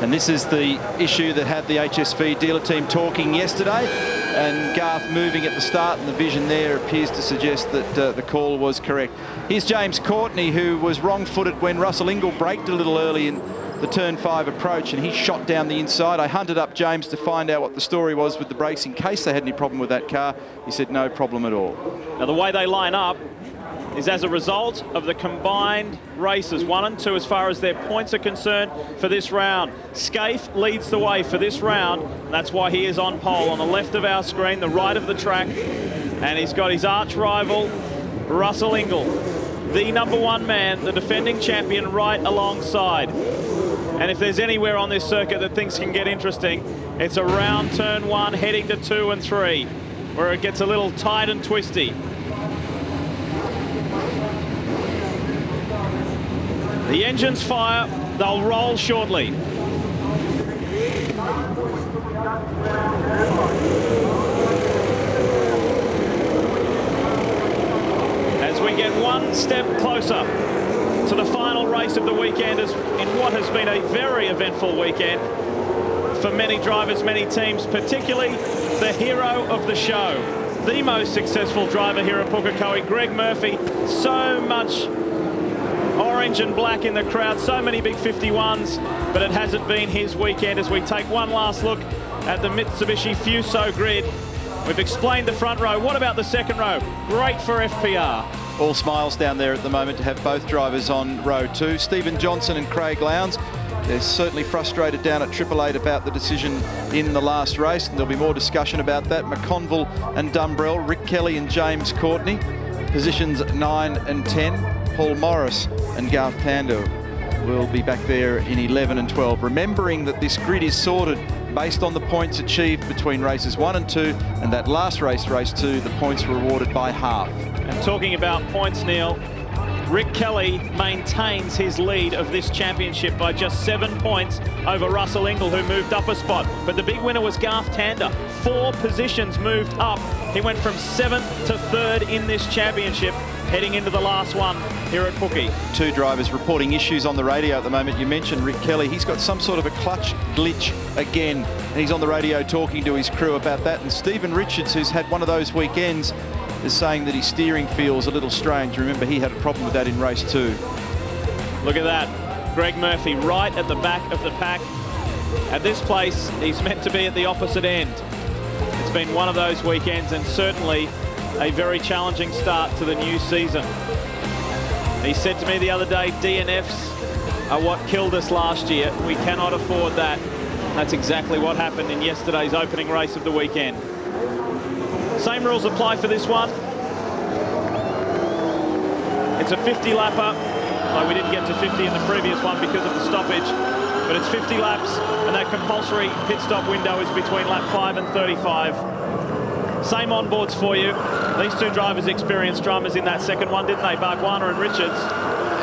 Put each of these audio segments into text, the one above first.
And this is the issue that had the HSV dealer team talking yesterday, and Garth moving at the start, and the vision there appears to suggest that the call was correct. Here's James Courtney, who was wrong-footed when Russell Ingall braked a little early in the turn 5 approach, and he shot down the inside. I hunted up James to find out what the story was with the brakes in case they had any problem with that car. He said no problem at all. Now the way they line up is as a result of the combined races 1 and 2 as far as their points are concerned for this round. Scaife leads the way for this round. That's why he is on pole on the left of our screen, the right of the track, and he's got his arch rival Russell Ingall, the #1 man, the defending champion, right alongside. And if there's anywhere on this circuit that things can get interesting, it's around turn 1 heading to 2 and 3, where it gets a little tight and twisty. The engines fire, they'll roll shortly. As we get one step closer to the final race of the weekend in what has been a very eventful weekend for many drivers, many teams, particularly the hero of the show, the most successful driver here at Pukekohe, Greg Murphy. So much orange and black in the crowd, so many big 51s, but it hasn't been his weekend. As we take one last look at the Mitsubishi Fuso grid, we've explained the front row. What about the second row? Great for FPR. All smiles down there at the moment to have both drivers on row 2. Stephen Johnson and Craig Lowndes. They're certainly frustrated down at 888 about the decision in the last race, and there'll be more discussion about that. McConville and Dumbrell, Rick Kelly and James Courtney. Positions 9 and 10. Paul Morris and Garth Tander will be back there in 11 and 12. Remembering that this grid is sorted based on the points achieved between races 1 and 2, and that last race, race 2, the points were awarded by half. And talking about points, Neil, Rick Kelly maintains his lead of this championship by just 7 points over Russell Ingall, who moved up a spot. But the big winner was Garth Tander. 4 positions moved up. He went from 7th to 3rd in this championship, heading into the last one here at Pookie. 2 drivers reporting issues on the radio at the moment. You mentioned Rick Kelly. He's got some sort of a clutch glitch again, and he's on the radio talking to his crew about that. And Stephen Richards, who's had one of those weekends, is saying that his steering feels a little strange. Remember, he had a problem with that in race 2. Look at that. Greg Murphy right at the back of the pack. At this place, he's meant to be at the opposite end. It's been one of those weekends, and certainly a very challenging start to the new season. He said to me the other day, DNFs are what killed us last year. We cannot afford that. That's exactly what happened in yesterday's opening race of the weekend. Same rules apply for this one. It's a 50-lapper. Like we didn't get to 50 in the previous one because of the stoppage, but it's 50 laps, and that compulsory pit stop window is between lap 5 and 35. Same onboards for you. These 2 drivers experienced dramas in that second one, didn't they? Bargwanna and Richards.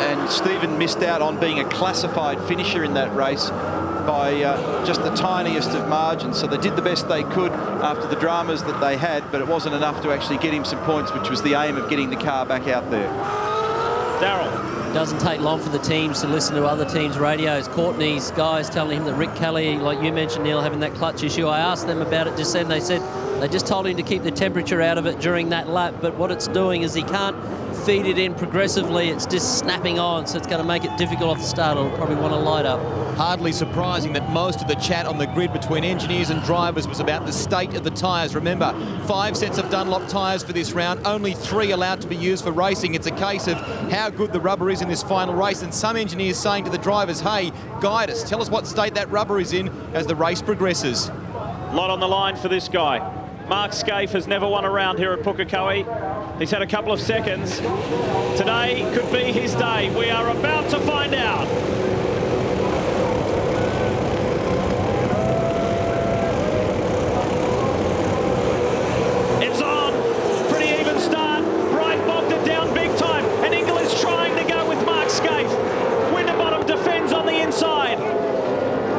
And Stephen missed out on being a classified finisher in that race by just the tiniest of margins. So they did the best they could after the dramas that they had, but it wasn't enough to actually get him some points, which was the aim of getting the car back out there. Darryl. It doesn't take long for the teams to listen to other teams' radios. Courtney's guys telling him that Rick Kelly, like you mentioned, Neil, having that clutch issue. I asked them about it just then. They said they just told him to keep the temperature out of it during that lap, but what it's doing is he can't feed it in progressively. It's just snapping on, so it's going to make it difficult off the start. It'll probably want to light up. Hardly surprising that most of the chat on the grid between engineers and drivers was about the state of the tyres. Remember, 5 sets of Dunlop tyres for this round, only 3 allowed to be used for racing. It's a case of how good the rubber is in this final race, and some engineers saying to the drivers, hey, guide us, tell us what state that rubber is in as the race progresses. A lot on the line for this guy. Mark Scaife has never won a round here at Pukekohe. He's had a couple of seconds. Today could be his day. We are about to find out. It's on. Pretty even start. Bright bogged it down big time. And Ingall is trying to go with Mark Scaife. Winterbottom defends on the inside.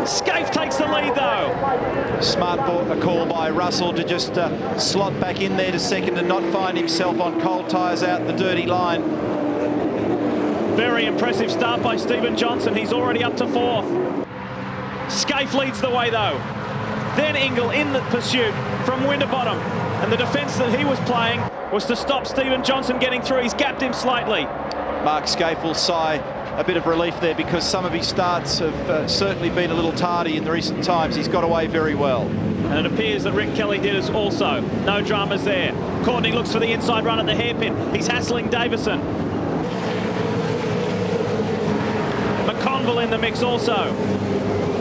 Scaife takes the lead though. Smart call by Russell to just slot back in there to second and not find himself on cold tyres out the dirty line. Very impressive start by Stephen Johnson. He's already up to 4th. Scaife leads the way though. Then Ingle in the pursuit from Winterbottom. And the defence that he was playing was to stop Stephen Johnson getting through. He's gapped him slightly. Mark Scaife will sigh a bit of relief there because some of his starts have certainly been a little tardy in the recent times. He's got away very well. And it appears that Rick Kelly did as also. No dramas there. Courtney looks for the inside run at the hairpin. He's hassling Davison. McConville in the mix also.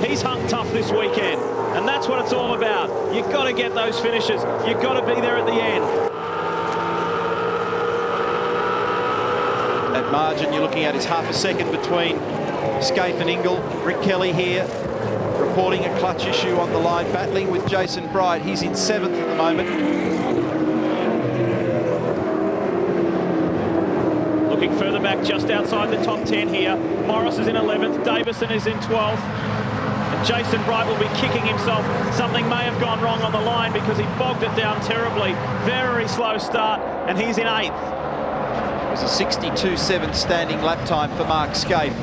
He's hung tough this weekend. And that's what it's all about. You've got to get those finishes. You've got to be there at the end. That margin you're looking at is half a second between Scaife and Ingle. Rick Kelly here reporting a clutch issue on the line, battling with Jason Bright. He's in 7th at the moment. Looking further back, just outside the top 10 here. Morris is in 11th, Davison is in 12th. And Jason Bright will be kicking himself. Something may have gone wrong on the line because he bogged it down terribly. Very slow start, and he's in 8th. It was a 62.7 standing lap time for Mark Scaife.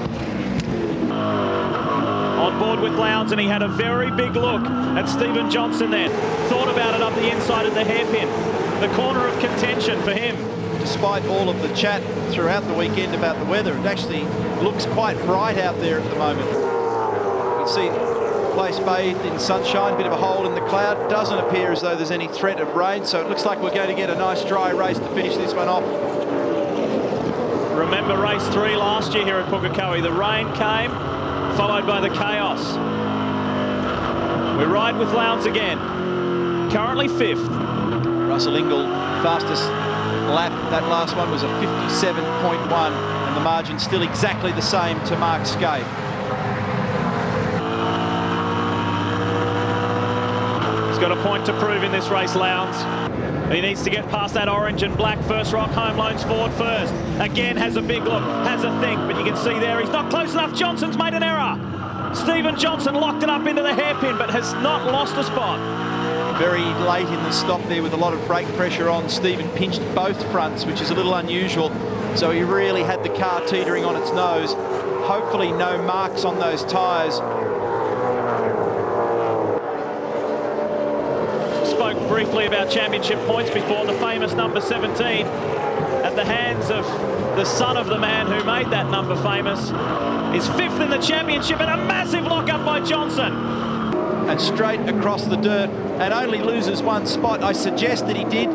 On board with Lowndes, and he had a very big look at Stephen Johnson then. Thought about it up the inside of the hairpin. The corner of contention for him. Despite all of the chat throughout the weekend about the weather, it actually looks quite bright out there at the moment. You can see the place bathed in sunshine, a bit of a hole in the cloud. Doesn't appear as though there's any threat of rain, so it looks like we're going to get a nice dry race to finish this one off. Remember race 3 last year here at Pukekohe. The rain came, followed by the chaos. We ride with Lowndes again. Currently 5th. Russell Ingle, fastest lap. That last one was a 57.1, and the margin still exactly the same to Mark Scaife. He's got a point to prove in this race, Lowndes. He needs to get past that orange and black. First Rock Home Loans forward first. Again has a big look, has a think, but you can see there he's not close enough. Johnson's made an error. Stephen Johnson locked it up into the hairpin, but has not lost a spot. Very late in the stop there with a lot of brake pressure on. Stephen pinched both fronts, which is a little unusual. So he really had the car teetering on its nose. Hopefully no marks on those tyres. Spoke briefly about championship points before. The famous number 17 at the hands of the son of the man who made that number famous is 5th in the championship, and a massive lock-up by Johnson. And straight across the dirt, and only loses 1 spot. I suggest that he did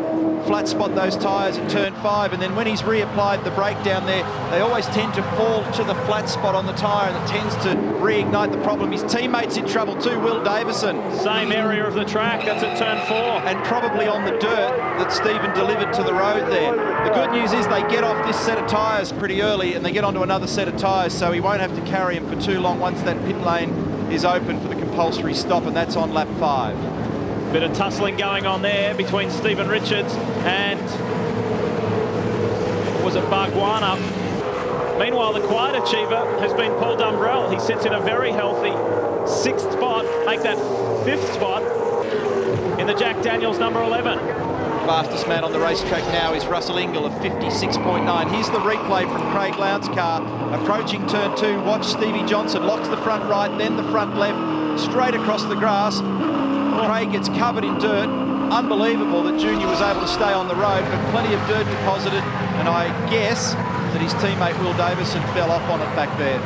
flat spot those tyres at turn 5, and then when he's reapplied the brake down there, they always tend to fall to the flat spot on the tyre, and it tends to reignite the problem. His teammate's in trouble too, Will Davison. Same area of the track, that's at turn 4. And probably on the dirt that Stephen delivered to the road there. The good news is they get off this set of tyres pretty early, and they get onto another set of tyres, so he won't have to carry him for too long once that pit lane is open for the compulsory stop, and that's on lap 5. Bit of tussling going on there between Stephen Richards and, was it Bargwana? Meanwhile, the quiet achiever has been Paul Dumbrell. He sits in a very healthy 6th spot, make that 5th spot in the Jack Daniels number 11. Fastest man on the racetrack now is Russell Ingle of 56.9. Here's the replay from Craig Lowndes' car. Approaching turn 2, watch Stevie Johnson. Locks the front right, then the front left, straight across the grass. Craig gets covered in dirt. Unbelievable that Junior was able to stay on the road, but plenty of dirt deposited, and I guess that his teammate Will Davison fell off on it back there.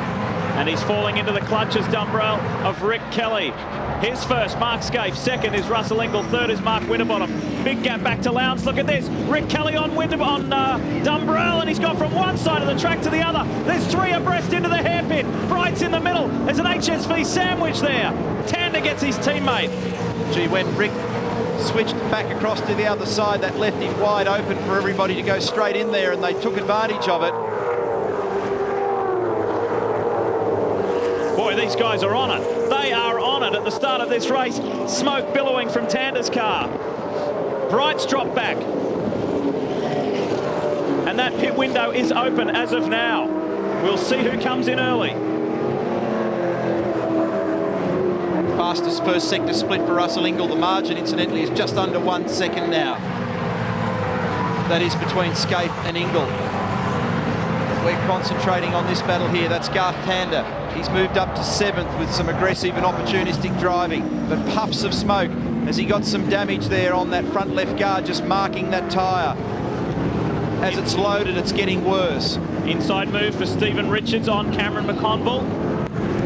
And he's falling into the clutches, Dumbrell, of Rick Kelly. His first, Mark Scaife. 2nd is Russell Ingle. 3rd is Mark Winterbottom. Big gap back to Lowndes. Look at this. Rick Kelly on Dumbrell, and he's gone from one side of the track to the other. There's 3 abreast into the hairpin. Bright's in the middle. There's an HSV sandwich there. Tander gets his teammate. Gee, when Rick switched back across to the other side, that left him wide open for everybody to go straight in there, and they took advantage of it. Boy, these guys are on it. They are on it at the start of this race. Smoke billowing from Tander's car. Bright's dropped back. And that pit window is open as of now. We'll see who comes in early. Fastest first sector split for Russell Ingle. The margin, incidentally, is just under 1 second now. That is between Scaife and Ingle. we're concentrating on this battle here. That's Garth Tander. He's moved up to 7th with some aggressive and opportunistic driving, but puffs of smoke as he got some damage there on that front left guard, just marking that tyre. As it's loaded, it's getting worse. Inside move for Stephen Richards on Cameron McConville.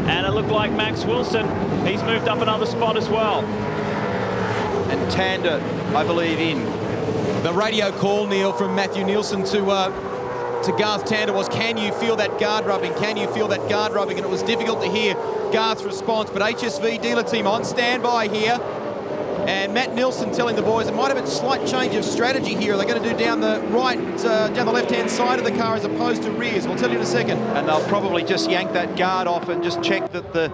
And it looked like Max Wilson, he's moved up another spot as well. And Tander, I believe, in. The radio call, Neil, from Matthew Nielsen to Garth Tander was, can you feel that guard rubbing? Can you feel that guard rubbing? And it was difficult to hear Garth's response, but HSV dealer team on standby here. And Matt Nielsen telling the boys it might have a slight change of strategy here. They're going to do down the down the left-hand side of the car as opposed to rears. We'll tell you in a second. And they'll probably just yank that guard off and just check that the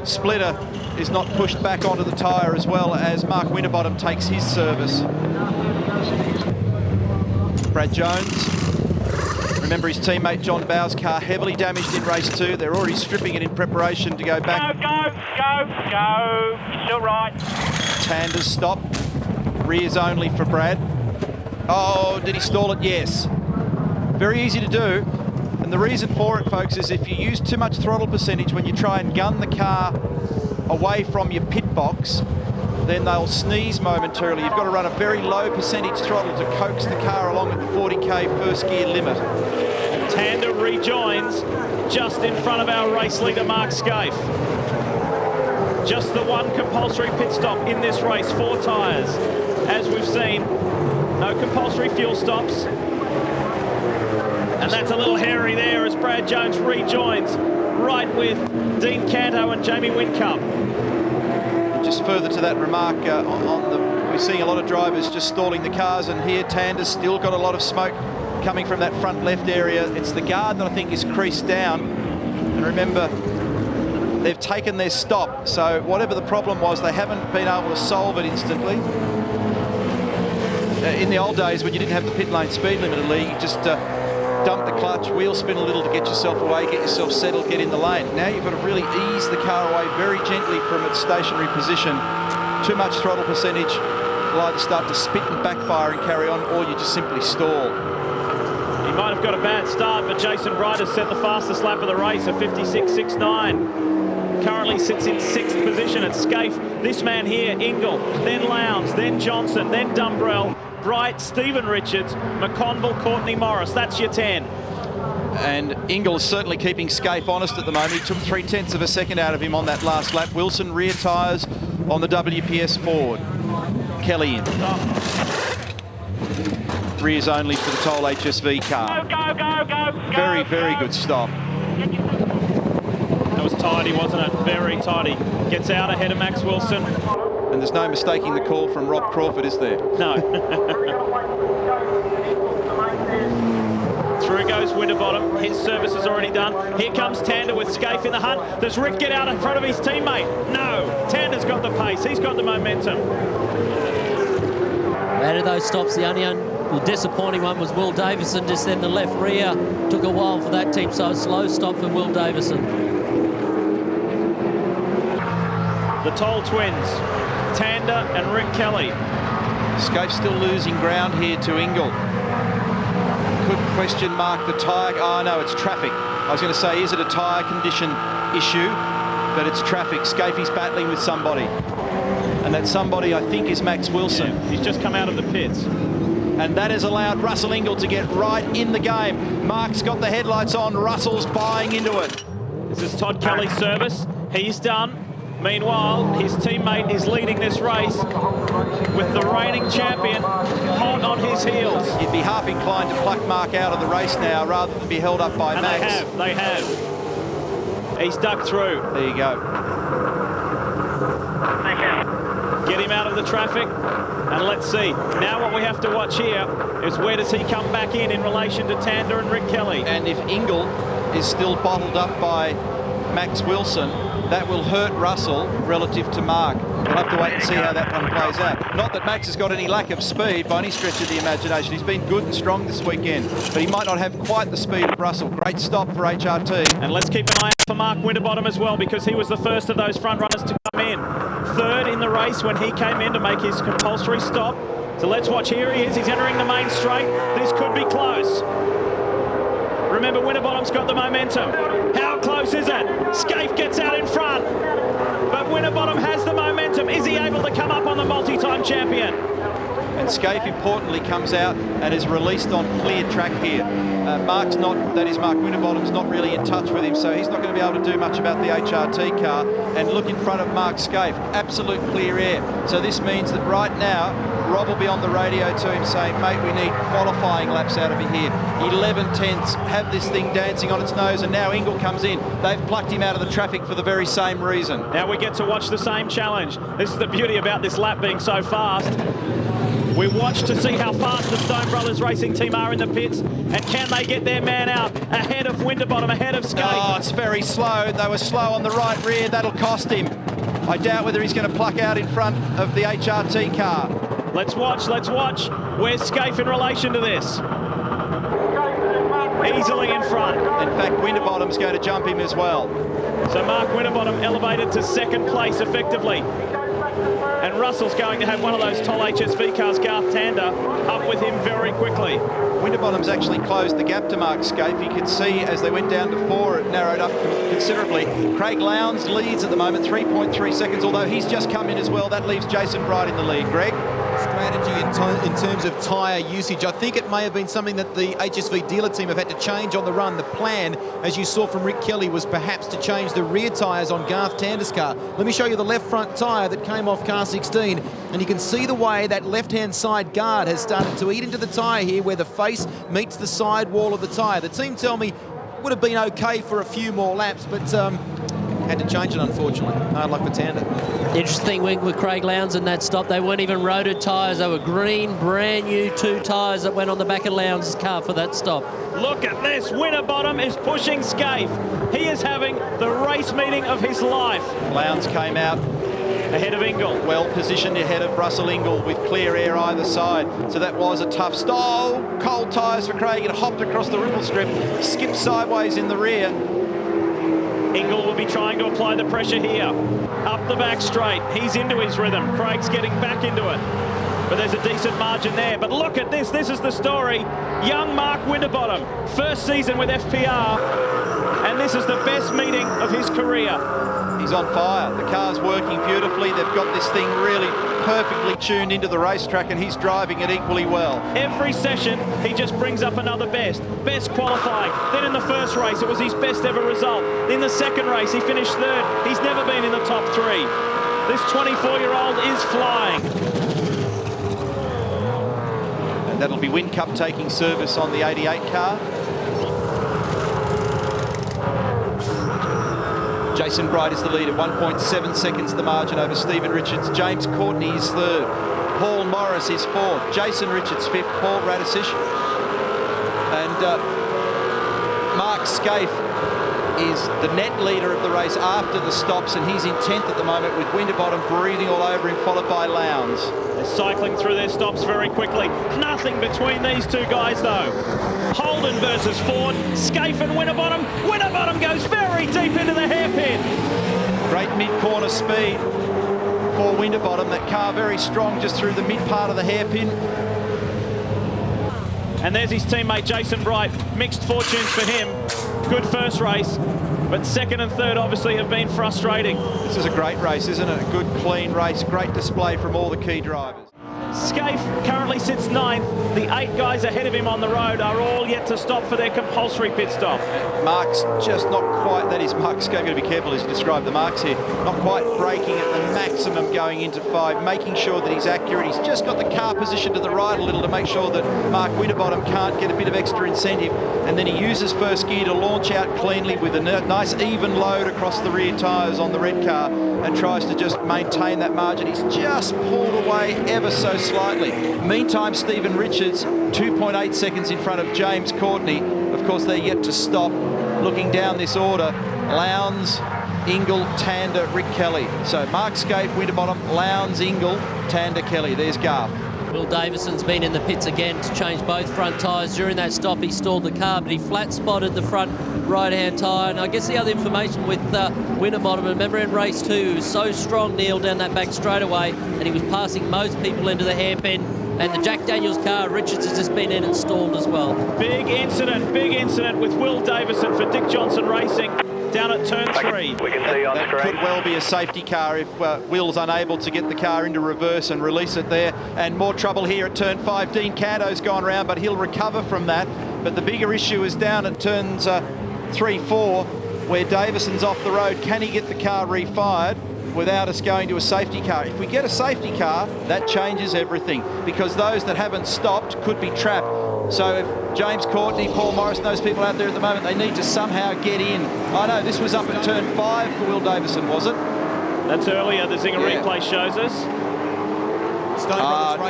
splitter is not pushed back onto the tyre as well as Mark Winterbottom takes his service. Brad Jones. Remember his teammate John Bow's car heavily damaged in race 2. They're already stripping it in preparation to go back. Go. Still right. Tander's stop. Rears only for Brad. Oh, did he stall it? Yes. Very easy to do. And the reason for it, folks, is if you use too much throttle percentage when you try and gun the car away from your pit box, then they'll sneeze momentarily. You've got to run a very low percentage throttle to coax the car along at the 40k first gear limit. Tander rejoins just in front of our race leader, Mark Scaife. Just the one compulsory pit stop in this race, 4 tyres. As we've seen, no compulsory fuel stops. And that's a little hairy there as Brad Jones rejoins right with Dean Canto and Jamie Whincup. Just further to that remark, we're seeing a lot of drivers just stalling the cars, and here Tander's still got a lot of smoke coming from that front left area. It's the guard that I think is creased down. And remember, they've taken their stop, so whatever the problem was, they haven't been able to solve it instantly. In the old days, when you didn't have the pit lane speed limiter, Lee, you just dump the clutch, wheel spin a little to get yourself away, get yourself settled, get in the lane. Now you've got to really ease the car away very gently from its stationary position. Too much throttle percentage will either start to spit and backfire and carry on, or you just simply stall. He might have got a bad start, but Jason Bright has set the fastest lap of the race, a 56.69. Currently sits in 6th position at Scaife. This man here, Ingle, then Lowndes, then Johnson, then Dumbrell, Bright, Stephen Richards, McConville, Courtney Morris. That's your 10. And Ingle is certainly keeping Scaife honest at the moment. He took 0.3 of a second out of him on that last lap. Wilson rear tyres on the WPS Ford. Kelly in. Rears only for the Toll HSV car. Go. Very, very good stop. That was tidy, wasn't it? Very tidy. Gets out ahead of Max Wilson. And there's no mistaking the call from Rob Crawford, is there? No. Through goes Winterbottom. His service is already done. Here comes Tander with Scaife in the hunt. Does Rick get out in front of his teammate? No. Tander's got the pace. He's got the momentum. Out of those stops, the only disappointing one was Will Davison. Just then the left rear took a while for that team, so a slow stop for Will Davison. The Toll twins, Tander and Rick Kelly. Scaife still losing ground here to Ingle. Could question mark the tyre. Oh no, it's traffic. I was going to say, is it a tyre condition issue? But it's traffic. Scaife's battling with somebody. And that somebody, I think, is Max Wilson. Yeah, he's just come out of the pits. And that has allowed Russell Ingle to get right in the game. Mark's got the headlights on. Russell's buying into it. This is Todd Kelly's service. He's done. Meanwhile, his teammate is leading this race with the reigning champion hot on his heels. You'd be half inclined to pluck Mark out of the race now rather than be held up by Max. They have. He's ducked through. There you go. Get him out of the traffic, and let's see. Now what we have to watch here is where does he come back in relation to Tander and Rick Kelly. And if Ingle is still bottled up by Max Wilson, that will hurt Russell relative to Mark. We'll have to wait and see how that one plays out. Not that Max has got any lack of speed by any stretch of the imagination. He's been good and strong this weekend, but he might not have quite the speed of Russell. Great stop for HRT. And let's keep an eye out for Mark Winterbottom as well, because he was the first of those front runners to come in. 3rd in the race when he came in to make his compulsory stop. So let's watch. Here he is. He's entering the main straight. This could be close. Remember, Winterbottom's got the momentum. How close is it? Scaife gets out in front. But Winterbottom has the momentum. Is he able to come up on the multi-time champion? And Scaife, importantly, comes out and is released on clear track here. Mark Winterbottom's not really in touch with him, so he's not going to be able to do much about the HRT car. And look in front of Mark Scaife, absolute clear air. So this means that right now, Rob will be on the radio to him saying, mate, we need qualifying laps out of here. 11 tenths, have this thing dancing on its nose, and now Ingle comes in. They've plucked him out of the traffic for the very same reason. Now we get to watch the same challenge. This is the beauty about this lap being so fast. We watch to see how fast the Stone Brothers racing team are in the pits, and can they get their man out ahead of Winterbottom, ahead of Scaife. Oh, it's very slow. They were slow on the right rear. That'll cost him. I doubt whether he's going to pluck out in front of the HRT car. Let's watch. Where's Scaife in relation to this? Easily in front. In fact, Winterbottom's going to jump him as well. So Mark Winterbottom elevated to second place effectively. And Russell's going to have one of those Toll HSV cars, Garth Tander, up with him very quickly. Winterbottom's actually closed the gap to Mark Scaife. You could see as they went down to 4, it narrowed up considerably. Craig Lowndes leads at the moment, 3.3 seconds, although he's just come in as well. That leaves Jason Bright in the lead. Greg? Strategy in terms of tyre usage. I think it may have been something that the HSV dealer team have had to change on the run. The plan, as you saw from Rick Kelly, was perhaps to change the rear tyres on Garth Tander's car. Let me show you the left front tyre that came off car 16, and you can see the way that left-hand side guard has started to eat into the tyre here, where the face meets the side wall of the tyre. The team tell me would have been okay for a few more laps, but had to change it, unfortunately. Hard luck for Tander. Interesting with Craig Lowndes in that stop. They weren't even roaded tyres. They were green, brand new 2 tyres that went on the back of Lowndes' car for that stop. Look at this. Winterbottom is pushing Scaife. He is having the race meeting of his life. Lowndes came out ahead of Ingle. Well positioned ahead of Russell Ingle with clear air either side. So that was a tough stop. Oh, cold tyres for Craig. It hopped across the ripple strip, skipped sideways in the rear. Ingle will be trying to apply the pressure here. Up the back straight. He's into his rhythm. Craig's getting back into it. But there's a decent margin there. But look at this. This is the story. Young Mark Winterbottom, first season with FPR. And this is the best meeting of his career. He's on fire. The car's working beautifully. They've got this thing really perfectly tuned into the racetrack, and he's driving it equally well. Every session, he just brings up another best. Best qualifying. Then in the first race, it was his best ever result. In the second race, he finished 3rd. He's never been in the top 3. This 24-year-old is flying. And that'll be Whincup taking service on the 88 car. Jason Bright is the leader, 1.7 seconds the margin over Stephen Richards. James Courtney is 3rd. Paul Morris is 4th. Jason Richards 5th. Paul Radisich. And Mark Scaife is the net leader of the race after the stops, and he's in 10th at the moment with Winterbottom breathing all over him, followed by Lowndes. They're cycling through their stops very quickly. Nothing between these two guys, though. Holden versus Ford. Scaife and Winterbottom. Winterbottom goes very deep into the hairpin. Great mid-corner speed for Winterbottom. That car very strong just through the mid part of the hairpin. And there's his teammate Jason Bright. Mixed fortunes for him. Good first race, but second and third obviously have been frustrating. This is a great race, isn't it? A good, clean race. Great display from all the key drivers. Scaife currently sits 9th. The 8 guys ahead of him on the road are all yet to stop for their compulsory pit stop. Mark's just not quite, that is Mark Scaife, got to be careful as you describe the marks here, not quite braking at the maximum going into 5, making sure that he's accurate. He's just got the car positioned to the right a little to make sure that Mark Winterbottom can't get a bit of extra incentive, and then he uses first gear to launch out cleanly with a nice even load across the rear tyres on the red car and tries to just maintain that margin. He's just pulled away ever so slightly. Meantime, Stephen Richards, 2.8 seconds in front of James Courtney. Of course, they're yet to stop. Looking down this order, Lowndes, Ingle, Tander, Rick Kelly. So Mark Scaife, Winterbottom, Lowndes, Ingle, Tander, Kelly. There's Garth. Will Davison's been in the pits again to change both front tyres. During that stop, he stalled the car, but he flat-spotted the front right-hand tyre. And I guess the other information with Winterbottom, remember in race 2, he was so strong, Neil, down that back straightaway, and he was passing most people into the hairpin. And the Jack Daniels car, Richards has just been in and stalled as well. Big incident with Will Davison for Dick Johnson Racing down at turn 3. We can see on That screen. could well be a safety car if Will's unable to get the car into reverse and release it there. And more trouble here at turn 5. Dean Canto's gone round, but he'll recover from that. But the bigger issue is down at turns 3, 4, where Davison's off the road. Can he get the car refired without us going to a safety car? If we get a safety car, that changes everything, because those that haven't stopped could be trapped. So if James Courtney, Paul Morris, those people out there at the moment, they need to somehow get in. I know this was up at turn 5 for Will Davison, was it? That's earlier, the Zinger replay shows us.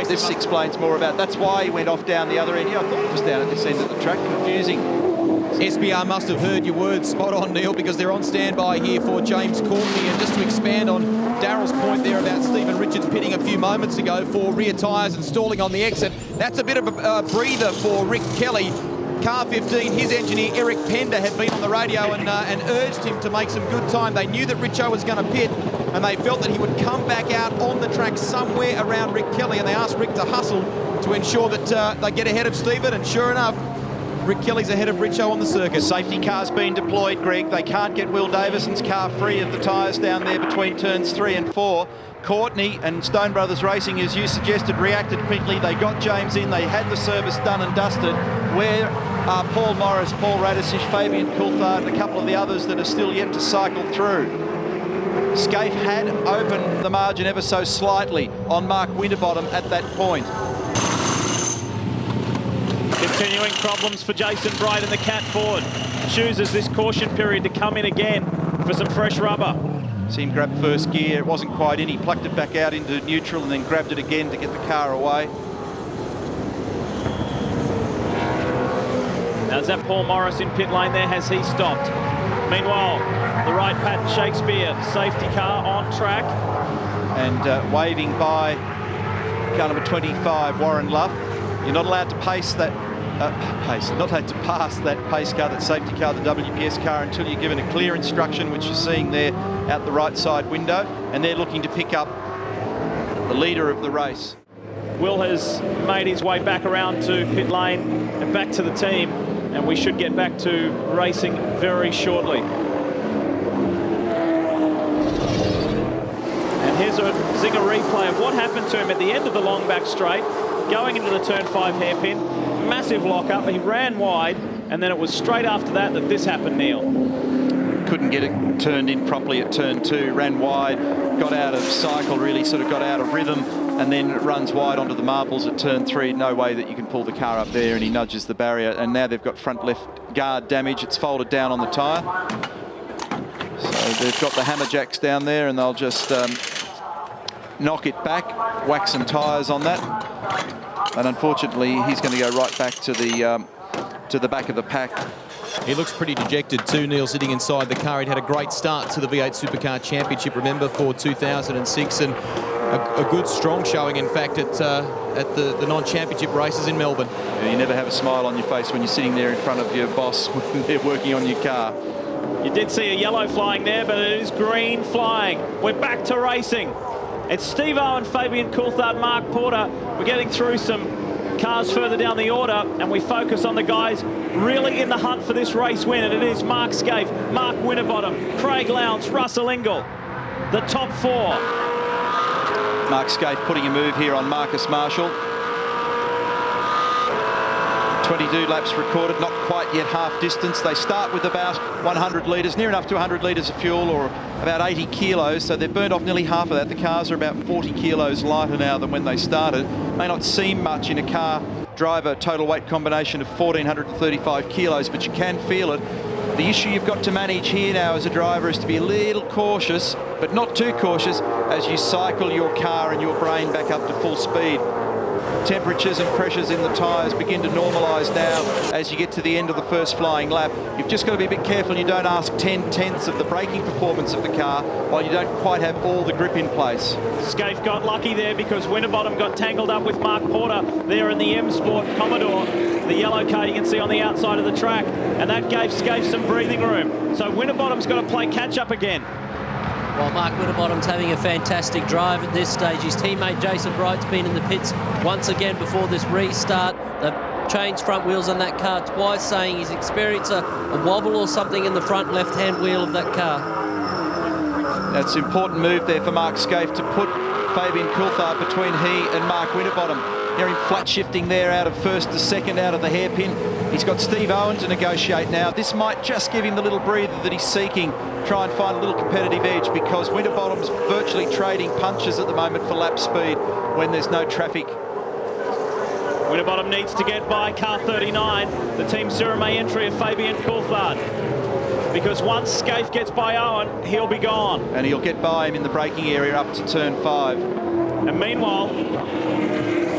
This explains more about, that's why he went off down the other end. Yeah, I thought it was down at this end of the track. Confusing. SBR must have heard your words spot on, Neil, because they're on standby here for James Courtney. And just to expand on Daryl's point there about Stephen Richards pitting a few moments ago for rear tyres and stalling on the exit, that's a bit of a breather for Rick Kelly. Car 15, his engineer Eric Pender had been on the radio and urged him to make some good time. They knew that Richo was going to pit, and they felt that he would come back out on the track somewhere around Rick Kelly, and they asked Rick to hustle to ensure that they get ahead of Stephen, and sure enough, Rick Kelly's ahead of Richo on the circuit. Safety car's been deployed, Greg. They can't get Will Davison's car free of the tyres down there between turns 3 and 4. Courtney and Stone Brothers Racing, as you suggested, reacted quickly. They got James in. They had the service done and dusted. Where are Paul Morris, Paul Radisich, Fabian Coulthard, and a couple of the others that are still yet to cycle through? Scaife had opened the margin ever so slightly on Mark Winterbottom at that point. Continuing problems for Jason Bright and the Cat Ford. Chooses this caution period to come in again for some fresh rubber. See him grab first gear. It wasn't quite in. He plucked it back out into neutral and then grabbed it again to get the car away. Now is that Paul Morris in pit lane there? Has he stopped? Meanwhile, the right Pat Shakespeare safety car on track. And waving by car number 25, Warren Luff. You're not allowed to pace that not allowed to pass that pace car, that safety car, the WPS car, until you're given a clear instruction, which you're seeing there out the right side window. And they're looking to pick up the leader of the race. Will has made his way back around to pit lane and back to the team, and we should get back to racing very shortly. And here's a Zinger replay of what happened to him at the end of the long back straight, going into the turn 5 hairpin. Massive lock-up. He ran wide, and then it was straight after that that this happened, Neil. Couldn't get it turned in properly at turn 2, ran wide, got out of cycle, really sort of got out of rhythm, and then runs wide onto the marbles at turn 3. No way that you can pull the car up there, and he nudges the barrier, and now they've got front left guard damage. It's folded down on the tyre. So they've got the hammer jacks down there, and they'll just knock it back, whack some tyres on that. And unfortunately, he's going to go right back to the back of the pack. He looks pretty dejected too, Neil, sitting inside the car. He'd had a great start to the V8 Supercar Championship, remember, for 2006, and a good, strong showing, in fact, at the non-championship races in Melbourne. Yeah, you never have a smile on your face when you're sitting there in front of your boss when they're working on your car. You did see a yellow flying there, but it is green flying. We're back to racing. It's Steve Owen, Fabian Coulthard, Mark Porter. We're getting through some cars further down the order, and we focus on the guys really in the hunt for this race win, and it is Mark Scaife, Mark Winterbottom, Craig Lowndes, Russell Ingall, the top 4. Mark Scaife putting a move here on Marcus Marshall. 22 laps recorded, not quite yet half distance. They start with about 100 litres, near enough to 100 litres of fuel, or about 80 kilos, so they've burned off nearly half of that. The cars are about 40 kilos lighter now than when they started. May not seem much in a car driver total weight combination of 1,435 kilos, but you can feel it. The issue you've got to manage here now as a driver is to be a little cautious, but not too cautious, as you cycle your car and your brain back up to full speed. Temperatures and pressures in the tyres begin to normalise now as you get to the end of the first flying lap. You've just got to be a bit careful you don't ask 10/10ths of the braking performance of the car while you don't quite have all the grip in place. Scaife got lucky there because Winterbottom got tangled up with Mark Porter there in the M Sport Commodore, the yellow car you can see on the outside of the track, and that gave Scaife some breathing room. So Winterbottom's got to play catch up again. Well, Mark Winterbottom's having a fantastic drive at this stage. His teammate Jason Bright's been in the pits once again before this restart. They've changed front wheels on that car twice, saying he's experienced a wobble or something in the front left-hand wheel of that car. That's an important move there for Mark Scaife to put Fabian Coulthard between he and Mark Winterbottom. Hear him flat shifting there out of first to second out of the hairpin. He's got Steve Owen to negotiate now. This might just give him the little breather that he's seeking. Try and find a little competitive edge, because Winterbottom's virtually trading punches at the moment for lap speed when there's no traffic. Winterbottom needs to get by car 39, the Team Surrey entry of Fabian Coulthard, because once Scaife gets by Owen, he'll be gone. And he'll get by him in the braking area up to turn 5. And meanwhile,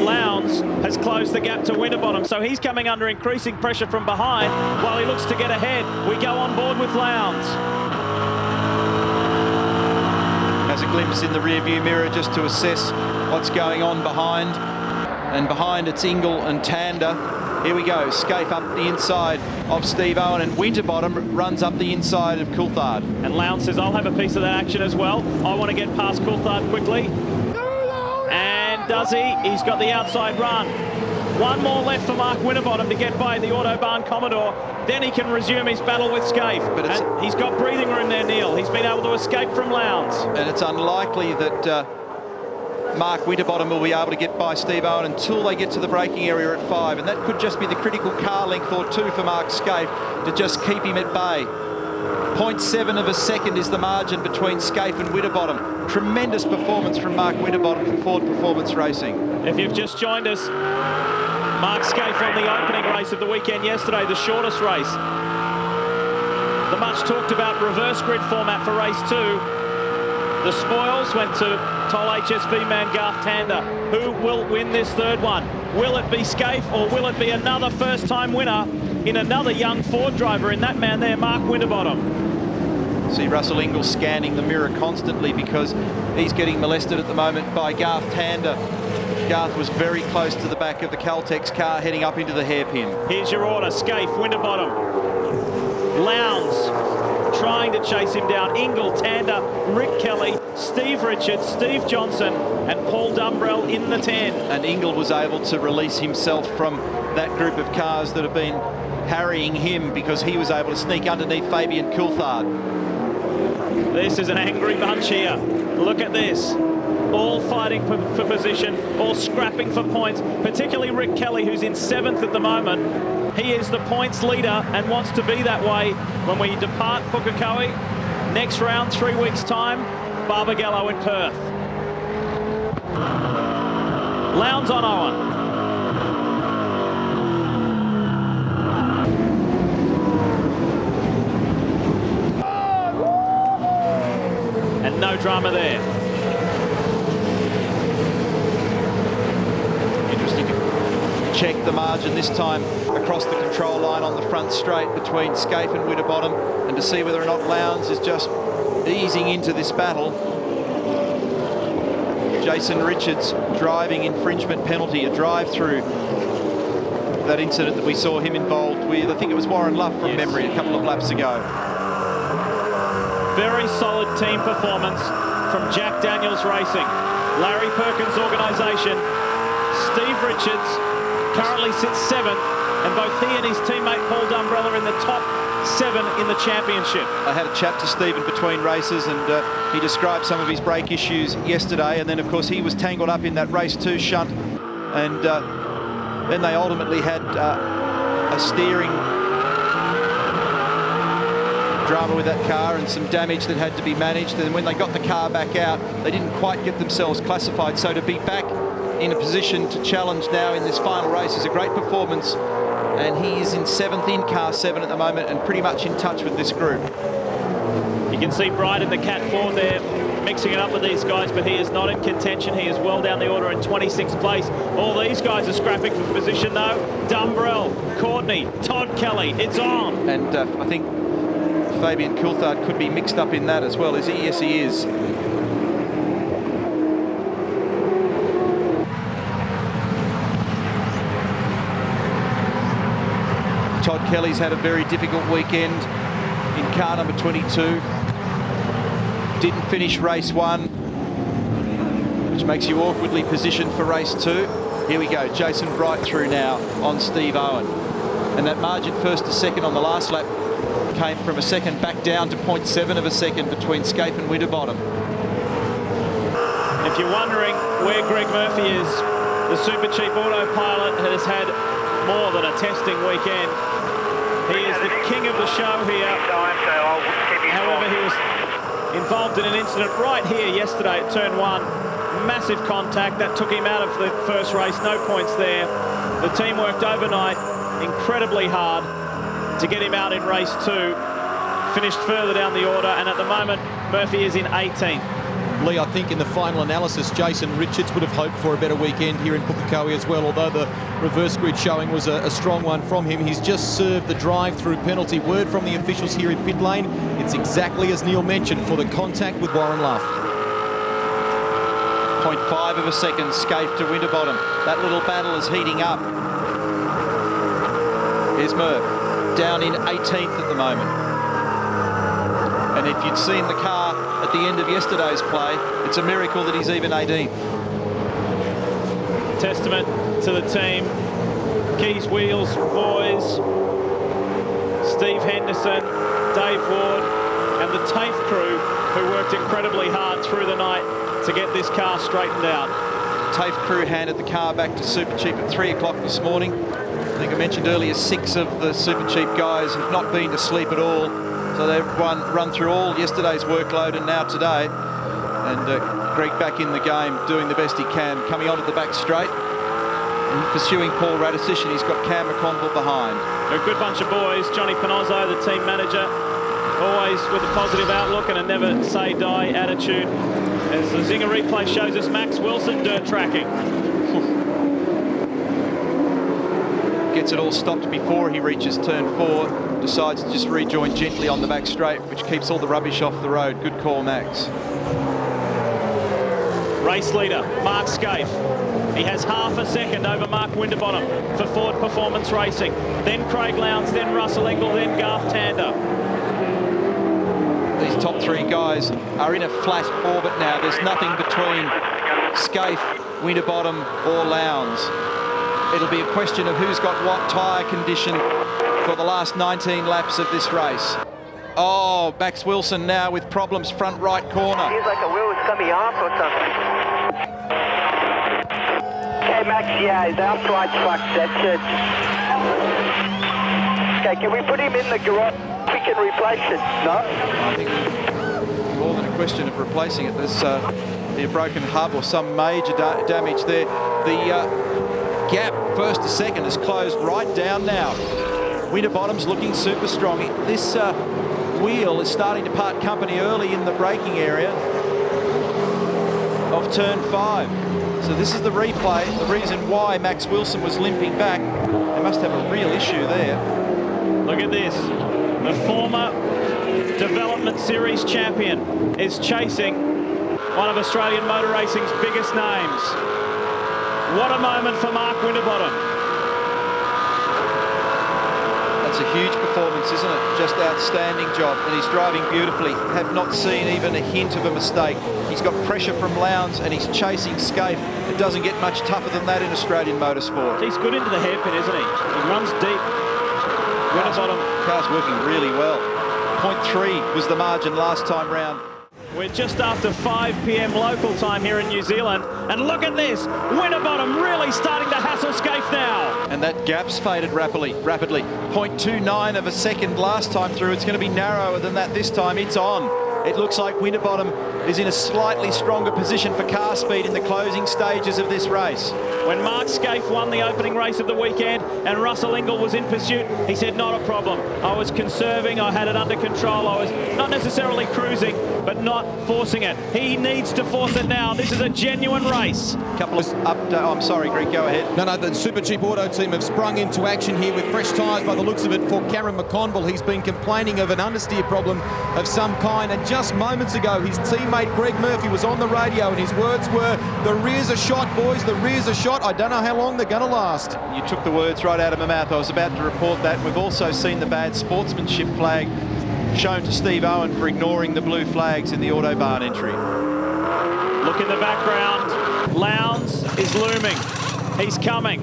Lowndes has closed the gap to Winterbottom, so he's coming under increasing pressure from behind while he looks to get ahead. We go on board with Lowndes. Has a glimpse in the rear view mirror just to assess what's going on behind. And behind it's Ingle and Tander. Here we go, Scaife up the inside of Steve Owen, and Winterbottom runs up the inside of Coulthard. And Lowndes says, I'll have a piece of that action as well. I want to get past Coulthard quickly. And does he? He's got the outside run. One more left for Mark Winterbottom to get by the Autobahn Commodore. Then he can resume his battle with Scaife. But he's got breathing room there, Neil. He's been able to escape from Lowndes. And it's unlikely that Mark Winterbottom will be able to get by Steve Owen until they get to the braking area at 5. And that could just be the critical car length or two for Mark Scaife to just keep him at bay. 0.7 of a second is the margin between Scaife and Winterbottom. Tremendous performance from Mark Winterbottom from Ford Performance Racing. If you've just joined us, Mark Scaife won the opening race of the weekend yesterday, the shortest race. The much talked about reverse grid format for race 2. The spoils went to Toll HSV man Garth Tander. Who will win this third one? Will it be Scaife, or will it be another first-time winner in another young Ford driver in that man there, Mark Winterbottom? See Russell Ingall scanning the mirror constantly, because he's getting molested at the moment by Garth Tander. Garth was very close to the back of the Caltex car heading up into the hairpin. Here's your order: Scaife, Winterbottom, Lowndes trying to chase him down, Ingall, Tander, Rick Kelly, Steve Richards, Steve Johnson and Paul Dumbrell in the 10. And Ingall was able to release himself from that group of cars that have been harrying him, because he was able to sneak underneath Fabian Coulthard. This is an angry bunch here. Look at this. All fighting for position, all scrapping for points, particularly Rick Kelly, who's in 7th at the moment. He is the points leader and wants to be that way when we depart Pukekohe. Next round, 3 weeks' time, Barbagallo in Perth. Lowndes on Owen. And no drama there. Interesting to check the margin this time across the control line on the front straight between Scaife and Winterbottom, and to see whether or not Lowndes is just easing into this battle. Jason Richards driving infringement penalty, a drive-through that incident that we saw him involved with. I think it was Warren Luff from memory a couple of laps ago. Very solid team performance from Jack Daniels Racing, Larry Perkins' organisation. Steve Richards currently sits 7th, and both he and his teammate Paul Dumbrell are in the top 7 in the championship. I had a chat to Stephen between races, and he described some of his brake issues yesterday, and then of course he was tangled up in that race 2 shunt, and then they ultimately had a steering drama with that car and some damage that had to be managed. And when they got the car back out, they didn't quite get themselves classified. So to be back in a position to challenge now in this final race is a great performance. And he is in 7th in car 7 at the moment, and pretty much in touch with this group. You can see Bright in the Cat 4 there, mixing it up with these guys, but he is not in contention. He is well down the order in 26th place. All these guys are scrapping for position though. Dumbrell, Courtney, Todd Kelly, it's on. And I think Fabian Coulthard could be mixed up in that as well, is he? Yes, he is. Todd Kelly's had a very difficult weekend in car number 22. didn't finish race 1, which makes you awkwardly positioned for race 2. Here we go, Jason Bright through now on Steve Owen. And that margin first to second on the last lap came from a second back down to 0.7 of a second between Scape and Winterbottom. If you're wondering where Greg Murphy is, the Super Cheap Autopilot has had more than a testing weekend. He is the king of the show here. However, he was involved in an incident right here yesterday at turn 1. Massive contact that took him out of the first race. No points there. The team worked overnight incredibly hard to get him out in race 2. Finished further down the order, and at the moment Murphy is in 18th. Lee, I think in the final analysis, Jason Richards would have hoped for a better weekend here in Pukekohe as well, although the reverse grid showing was a strong one from him. He's just served the drive-through penalty. Word from the officials here in pit lane, it's exactly as Neil mentioned for the contact with Warren Luff. 0.5 of a second, Scape to Winterbottom. That little battle is heating up. Here's Murph, down in 18th at the moment. And if you'd seen the car at the end of yesterday's play, it's a miracle that he's even 18th. Testament to the team. Keys Wheels boys, Steve Henderson, Dave Ward, and the TAFE crew who worked incredibly hard through the night to get this car straightened out. TAFE crew handed the car back to Super Cheap at 3 o'clock this morning. I think I mentioned earlier 6 of the Super Cheap guys have not been to sleep at all. So they've run through all yesterday's workload and now today. And Greg back in the game, doing the best he can, coming onto the back straight and pursuing Paul Radisich, and he's got Cam McConville behind. A good bunch of boys. Johnny Panozzo, the team manager, always with a positive outlook and a never say die attitude. As the Zinger replay shows us, Max Wilson dirt tracking. Gets it all stopped before he reaches turn 4, decides to just rejoin gently on the back straight, which keeps all the rubbish off the road. Good call, Max. Race leader, Mark Scaife. He has half a second over Mark Winterbottom for Ford Performance Racing. Then Craig Lowndes, then Russell Engel, then Garth Tander. These top 3 guys are in a flat orbit now. There's nothing between Scaife, Winterbottom or Lowndes. It'll be a question of who's got what tyre condition for the last 19 laps of this race. Oh, Max Wilson now with problems front right corner. Feels like a wheel is coming off or something. Okay, Max, yeah, the upright truck, that's it. Okay, can we put him in the garage? We can replace it, no? I think more than a question of replacing it. There's a broken hub or some major damage there. The gap first to second is closed right down now. Winterbottom's looking super strong. This wheel is starting to part company early in the braking area of turn 5. So this is the replay, the reason why Max Wilson was limping back. They must have a real issue there. Look at this. The former Development Series champion is chasing one of Australian motor racing's biggest names. What a moment for Mark Winterbottom. That's a huge performance, isn't it? Just outstanding job, and he's driving beautifully. Have not seen even a hint of a mistake. He's got pressure from Lowndes and he's chasing Scaife. It doesn't get much tougher than that in Australian motorsport. He's good into the hairpin, isn't he? He runs deep. Winterbottom. Car's working really well. 0.3 was the margin last time round. We're just after 5 p.m. local time here in New Zealand. And look at this. Winterbottom really starting to hassle Scaife now. And that gap's faded rapidly. 0.29 of a second last time through. It's going to be narrower than that this time. It's on. It looks like Winterbottom is in a slightly stronger position for car speed in the closing stages of this race. When Mark Scaife won the opening race of the weekend and Russell Engel was in pursuit, he said, not a problem. I was conserving, I had it under control. I was not necessarily cruising, but not forcing it. He needs to force it now. This is a genuine race. Couple of I'm sorry, Greg, go ahead. No, the Super Cheap Auto team have sprung into action here with fresh tyres by the looks of it for Cameron McConville. He's been complaining of an understeer problem of some kind, and just moments ago his teammate Greg Murphy was on the radio and his words were, the rears are shot, boys, the rears are shot. I don't know how long they're going to last. You took the words right out of my mouth. I was about to report that. We've also seen the bad sportsmanship flag shown to Steve Owen for ignoring the blue flags in the Autobahn entry. Look in the background. Lowndes is looming. He's coming.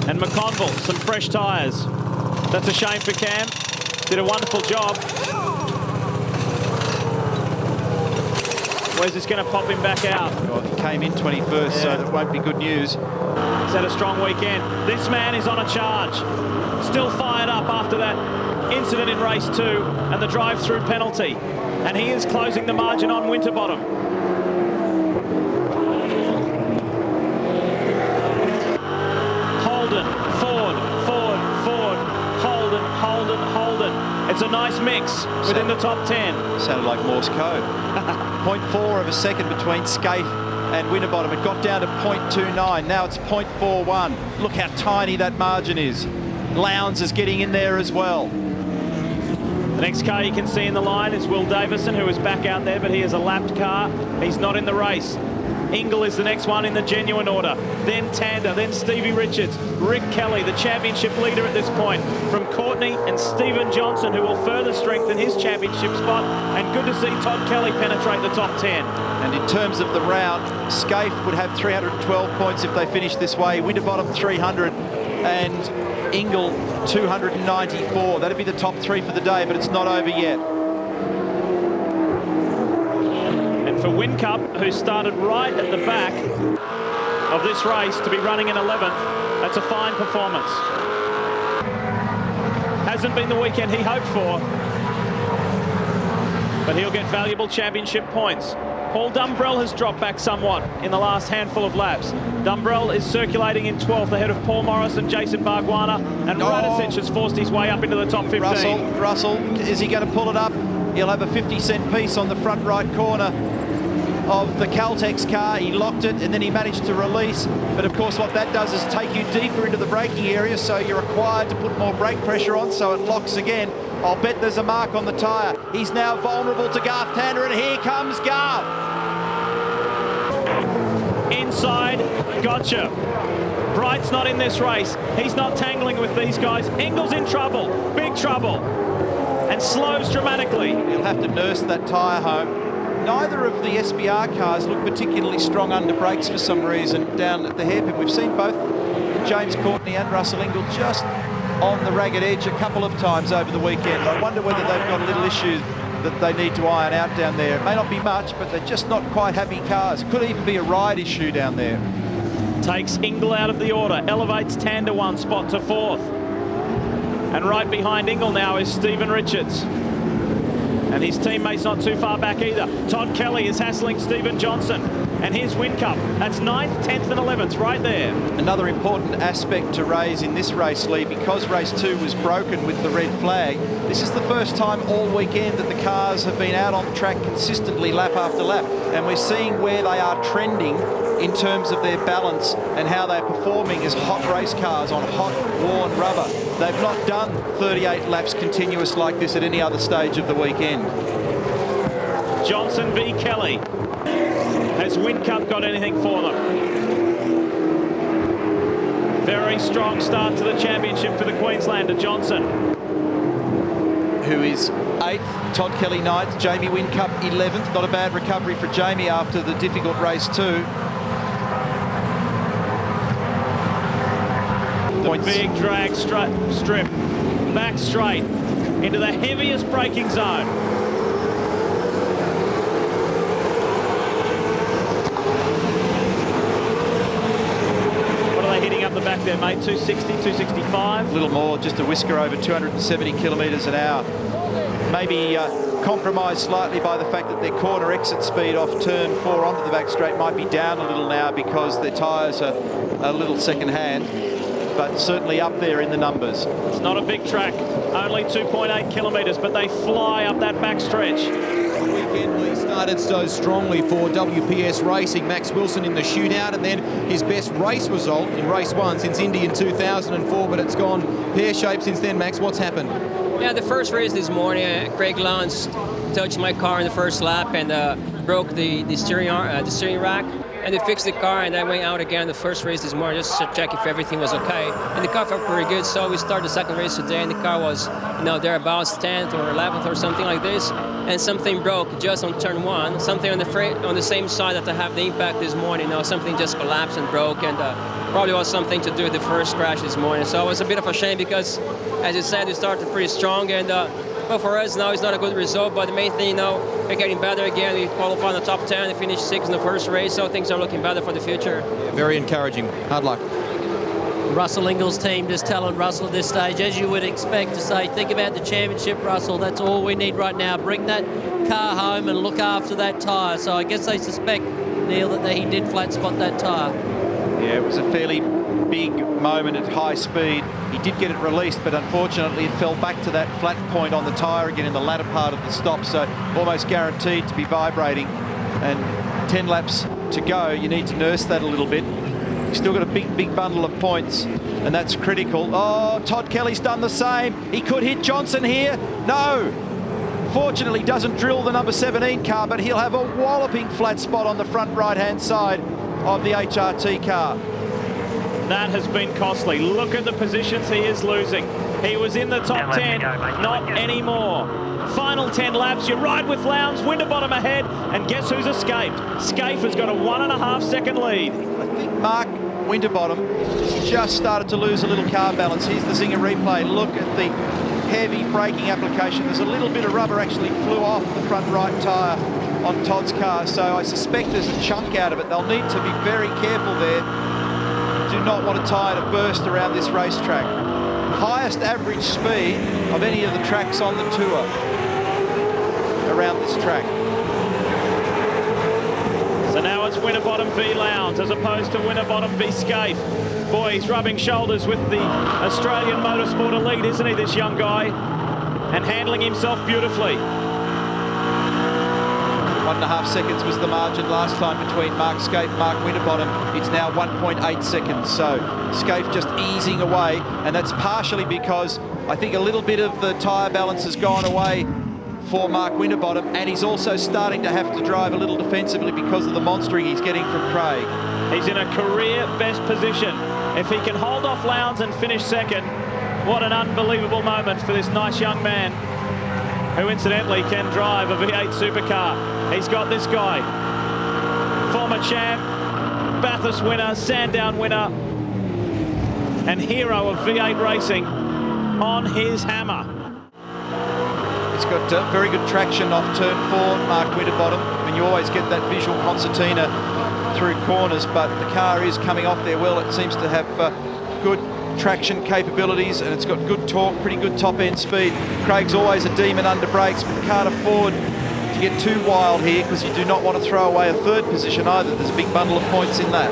And McConville, some fresh tyres. That's a shame for Cam. Did a wonderful job. Where's this going to pop him back out? Well, he came in 21st, so that won't be good news. He's had a strong weekend. This man is on a charge. Still fired up after that incident in race 2 and the drive-through penalty. And he is closing the margin on Winterbottom. Holden, Ford, Holden. It's a nice mix within the top 10. Sounded like Morse code. 0.4 of a second between Skaife and Winterbottom. It got down to 0.29. Now it's 0.41. Look how tiny that margin is. Lowndes is getting in there as well. The next car you can see in the line is Will Davison, who is back out there, but he is a lapped car. He's not in the race. Ingle is the next one in the genuine order. Then Tander, then Stevie Richards, Rick Kelly, the championship leader at this point, from Courtney and Stephen Johnson, who will further strengthen his championship spot. And good to see Todd Kelly penetrate the top 10. And in terms of the round, Skaife would have 312 points if they finish this way. Winterbottom 300 and Ingle 294. That'd be the top 3 for the day, but it's not over yet. For Whincup, who started right at the back of this race to be running in 11th, that's a fine performance. Hasn't been the weekend he hoped for, but he'll get valuable championship points. Paul Dumbrell has dropped back somewhat in the last handful of laps. Dumbrell is circulating in 12th ahead of Paul Morris and Jason Barguana, and Radicic has forced his way up into the top 15. Russell, is he going to pull it up? He'll have a 50-cent piece on the front right corner of the Caltex car. He locked it and then he managed to release, but of course what that does is take you deeper into the braking area, so you're required to put more brake pressure on, so it locks again. I'll bet there's a mark on the tyre. He's now vulnerable to Garth Tander, and here comes Garth. Inside, gotcha. Bright's not in this race. He's not tangling with these guys. Ingle's in trouble, big trouble, and slows dramatically. He'll have to nurse that tyre home. Neither of the SBR cars look particularly strong under brakes for some reason down at the hairpin. We've seen both James Courtney and Russell Ingle just on the ragged edge a couple of times over the weekend. I wonder whether they've got a little issue that they need to iron out down there. It may not be much, but they're just not quite happy cars. It could even be a ride issue down there. Takes Ingle out of the order, elevates Tander 1 spot to 4th. And right behind Ingle now is Stephen Richards. And his teammate's not too far back either. Todd Kelly is hassling Stephen Johnson. And here's Whincup. That's 9th, 10th and 11th right there. Another important aspect to raise in this race, Lee, because race 2 was broken with the red flag, this is the first time all weekend that the cars have been out on the track consistently lap after lap. And we're seeing where they are trending in terms of their balance and how they're performing as hot race cars on hot, worn rubber. They've not done 38 laps continuous like this at any other stage of the weekend. Johnson v. Kelly. Has Whincup got anything for them? Very strong start to the championship for the Queenslander, Johnson. Who is 8th, Todd Kelly 9th, Jamie Whincup 11th. Not a bad recovery for Jamie after the difficult race 2. The big drag strip, back straight into the heaviest braking zone. What are they hitting up the back there, mate? 260, 265? A little more, just a whisker over 270 kilometres an hour. Maybe compromised slightly by the fact that their corner exit speed off turn 4 onto the back straight might be down a little now because their tyres are a little second hand, but certainly up there in the numbers. It's not a big track, only 2.8 kilometres, but they fly up that back stretch. The weekend Lee started so strongly for WPS Racing. Max Wilson in the shootout, and then his best race result in race 1 since Indy in 2004, but it's gone pear-shaped since then. Max, what's happened? Yeah, the first race this morning, Craig Lowndes touched my car in the first lap and broke the steering rack. And they fixed the car, and I went out again the first race this morning just to check if everything was okay. And the car felt pretty good, so we started the second race today, and the car was, thereabouts 10th or 11th or something like this. And something broke just on turn 1, something on the same side that I have the impact this morning. Something just collapsed and broke, and probably was something to do with the first crash this morning. So it was a bit of a shame because, as you said, we started pretty strong, and well, for us now it's not a good result, but the main thing, we're getting better again. We qualified in the top 10 and finished 6th in the first race, so things are looking better for the future. Yeah, very encouraging. Hard luck. Russell Ingall's team just telling Russell at this stage, as you would expect, to say, think about the championship, Russell. That's all we need right now. Bring that car home and look after that tyre. So I guess they suspect, Neil, that he did flat spot that tyre. Yeah, it was a fairly big moment at high speed. He did get it released, but unfortunately it fell back to that flat point on the tyre again in the latter part of the stop, so almost guaranteed to be vibrating. And 10 laps to go, you need to nurse that a little bit. He's still got a big bundle of points, and that's critical. Oh, Todd Kelly's done the same. He could hit Johnson here. No. Fortunately, doesn't drill the number 17 car, but he'll have a walloping flat spot on the front right-hand side of the HRT car. That has been costly. Look at the positions he is losing. He was in the top 10, not anymore. Final 10 laps, you ride with Lowndes, Winterbottom ahead, and guess who's escaped? Scaife has got a 1.5 second lead. I think Mark Winterbottom has just started to lose a little car balance. Here's the Zinger replay. Look at the heavy braking application. There's a little bit of rubber actually flew off the front right tyre on Todd's car, so I suspect there's a chunk out of it. They'll need to be very careful there. Do not want a tyre to burst around this racetrack. Highest average speed of any of the tracks on the tour around this track. So now it's Winterbottom v Lowndes as opposed to Winterbottom v Scaife. Boy, he's rubbing shoulders with the Australian motorsport elite, isn't he, this young guy? And handling himself beautifully. 1.5 seconds was the margin last time between Mark Scaife and Mark Winterbottom. It's now 1.8 seconds. So Scaife just easing away, and that's partially because I think a little bit of the tyre balance has gone away for Mark Winterbottom, and he's also starting to have to drive a little defensively because of the monstering he's getting from Craig. He's in a career best position. If he can hold off Lowndes and finish second, what an unbelievable moment for this nice young man, who incidentally can drive a V8 supercar. He's got this guy, former champ, Bathurst winner, Sandown winner, and hero of V8 racing on his hammer. He's got very good traction off turn 4, Mark Winterbottom. I mean, you always get that visual concertina through corners, but the car is coming off there well. It seems to have good traction capabilities, and it's got good torque, pretty good top end speed. Craig's always a demon under brakes, but can't afford to get too wild here because you do not want to throw away a third position either. There's a big bundle of points in that.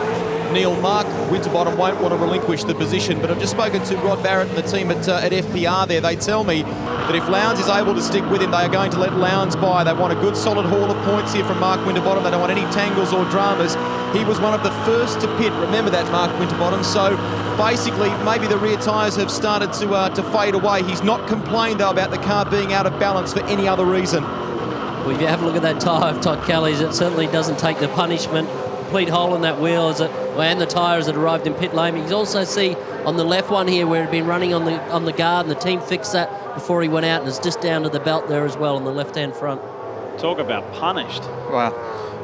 Neil, Mark Winterbottom won't want to relinquish the position, but I've just spoken to Rod Barrett and the team at FPR there. They tell me that if Lowndes is able to stick with him, they are going to let Lowndes by. They want a good solid haul of points here from Mark Winterbottom. They don't want any tangles or dramas. He was one of the first to pit. Remember that, Mark Winterbottom. So basically, maybe the rear tyres have started to fade away. He's not complained, though, about the car being out of balance for any other reason. Well, if you have a look at that tyre of Todd Kelly's, it certainly doesn't take the punishment. Complete hole in that wheel and the tyres that arrived in pit lane. You can also see on the left one here where it had been running on the guard, and the team fixed that before he went out, and it's just down to the belt there as well on the left-hand front. Talk about punished. Wow.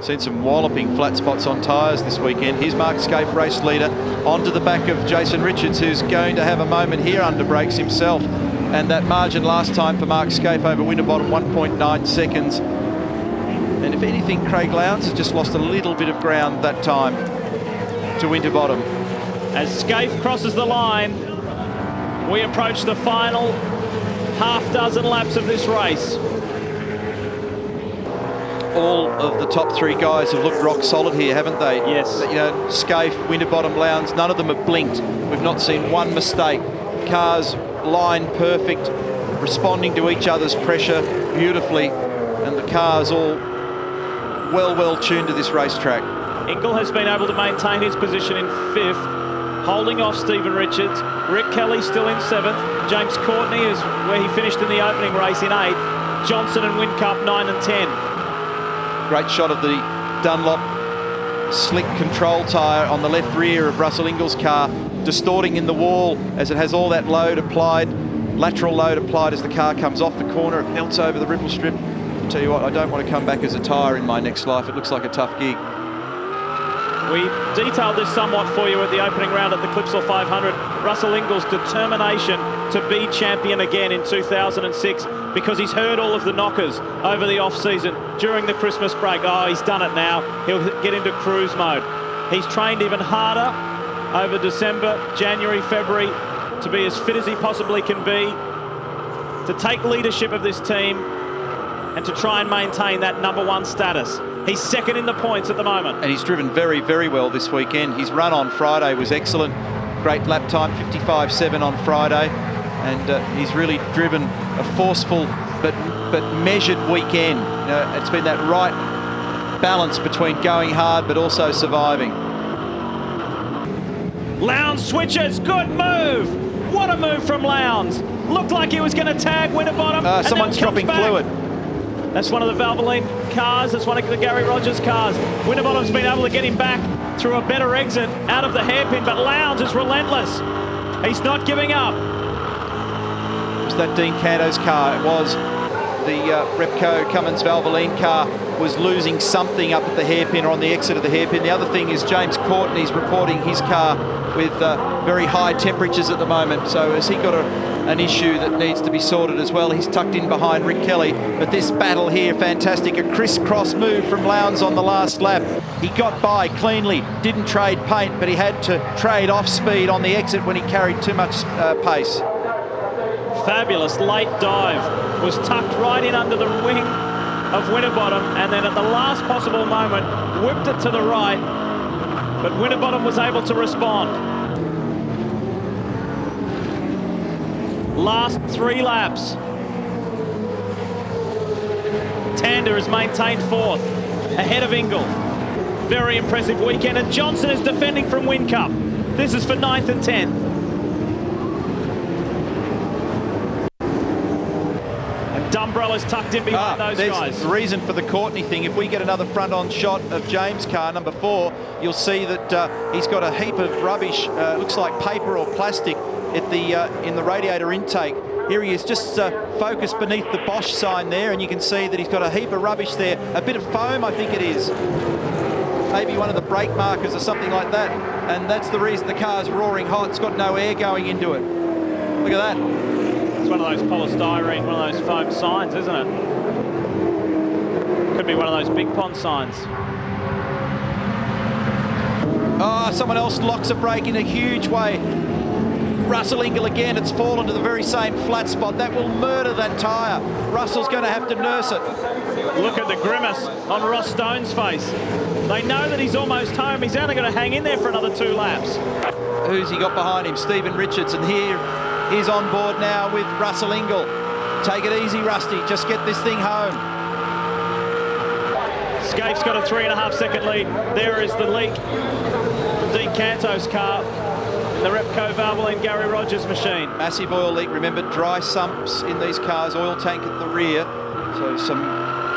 Seen some walloping flat spots on tyres this weekend. Here's Mark Scaife, race leader, onto the back of Jason Richards, who's going to have a moment here under brakes himself. And that margin last time for Mark Scaife over Winterbottom, 1.9 seconds. And if anything, Craig Lowndes has just lost a little bit of ground that time to Winterbottom. As Scaife crosses the line, we approach the final half-dozen laps of this race. All of the top 3 guys have looked rock solid here, haven't they? Yes. You know, Scaife, Winterbottom, Lowndes, none of them have blinked. We've not seen one mistake. Cars line perfect, responding to each other's pressure beautifully, and the cars all well tuned to this racetrack. Ingle has been able to maintain his position in 5th, holding off Stephen Richards. Rick Kelly still in 7th. James Courtney is where he finished in the opening race in 8th. Johnson and Whincup 9 and 10. Great shot of the Dunlop slick control tyre on the left rear of Russell Ingall's car, distorting in the wall as it has all that load applied, lateral load applied as the car comes off the corner. It melts over the ripple strip. I'll tell you what, I don't want to come back as a tyre in my next life. It looks like a tough gig. We detailed this somewhat for you at the opening round at the Clipsal 500. Russell Ingall's determination to be champion again in 2006, because he's heard all of the knockers over the off-season during the Christmas break. Oh, he's done it now. He'll get into cruise mode. He's trained even harder over December, January, February to be as fit as he possibly can be, to take leadership of this team and to try and maintain that #1 status. He's second in the points at the moment. And he's driven very, very well this weekend. His run on Friday was excellent. Great lap time, 55.7 on Friday. And he's really driven a forceful but measured weekend. You know, it's been that right balance between going hard but also surviving. Lowndes switches, good move. What a move from Lowndes. Looked like he was going to tag Winterbottom. Someone's dropping fluid. That's one of the Valvoline cars. That's one of the Gary Rogers cars. Winterbottom's been able to get him back through a better exit out of the hairpin, but Lowndes is relentless. He's not giving up. It was that Dean Canto's car. It was the Repco Cummins Valvoline car was losing something up at the hairpin or on the exit of the hairpin. The other thing is James Courtney's reporting his car with very high temperatures at the moment. So has he got an issue that needs to be sorted as well? He's tucked in behind Rick Kelly. But this battle here, fantastic. A crisscross move from Lowndes on the last lap. He got by cleanly, didn't trade paint, but he had to trade off speed on the exit when he carried too much pace. Fabulous late dive. Was tucked right in under the wing of Winterbottom, and then at the last possible moment whipped it to the right, but Winterbottom was able to respond. Last 3 laps. Tander has maintained 4th, ahead of Ingall. Very impressive weekend, and Johnson is defending from Whincup. This is for 9th and 10th. Dumbrella's tucked in behind those guys. There's the reason for the Courtney thing. If we get another front-on shot of James' car, number 4, you'll see that he's got a heap of rubbish, looks like paper or plastic, at the in the radiator intake. Here he is, just focused beneath the Bosch sign there, and you can see that he's got a heap of rubbish there. A bit of foam, I think it is. Maybe one of the brake markers or something like that. And that's the reason the car's roaring hot. It's got no air going into it. Look at that. It's one of those polystyrene, one of those foam signs, isn't it? Could be one of those big pond signs. Oh, someone else locks a brake in a huge way. Russell Ingall again, it's fallen to the very same flat spot. That will murder that tyre. Russell's going to have to nurse it. Look at the grimace on Ross Stone's face. They know that he's almost home. He's only going to hang in there for another 2 laps. Who's he got behind him? Stephen Richards, and here he's on board now with Russell Ingall. Take it easy, Rusty. Just get this thing home. Scape's got a 3.5-second lead. There is the leak from Dean Canto's car in the Repco Valvoline Gary Rogers machine. Massive oil leak. Remember, dry sumps in these cars, oil tank at the rear. So some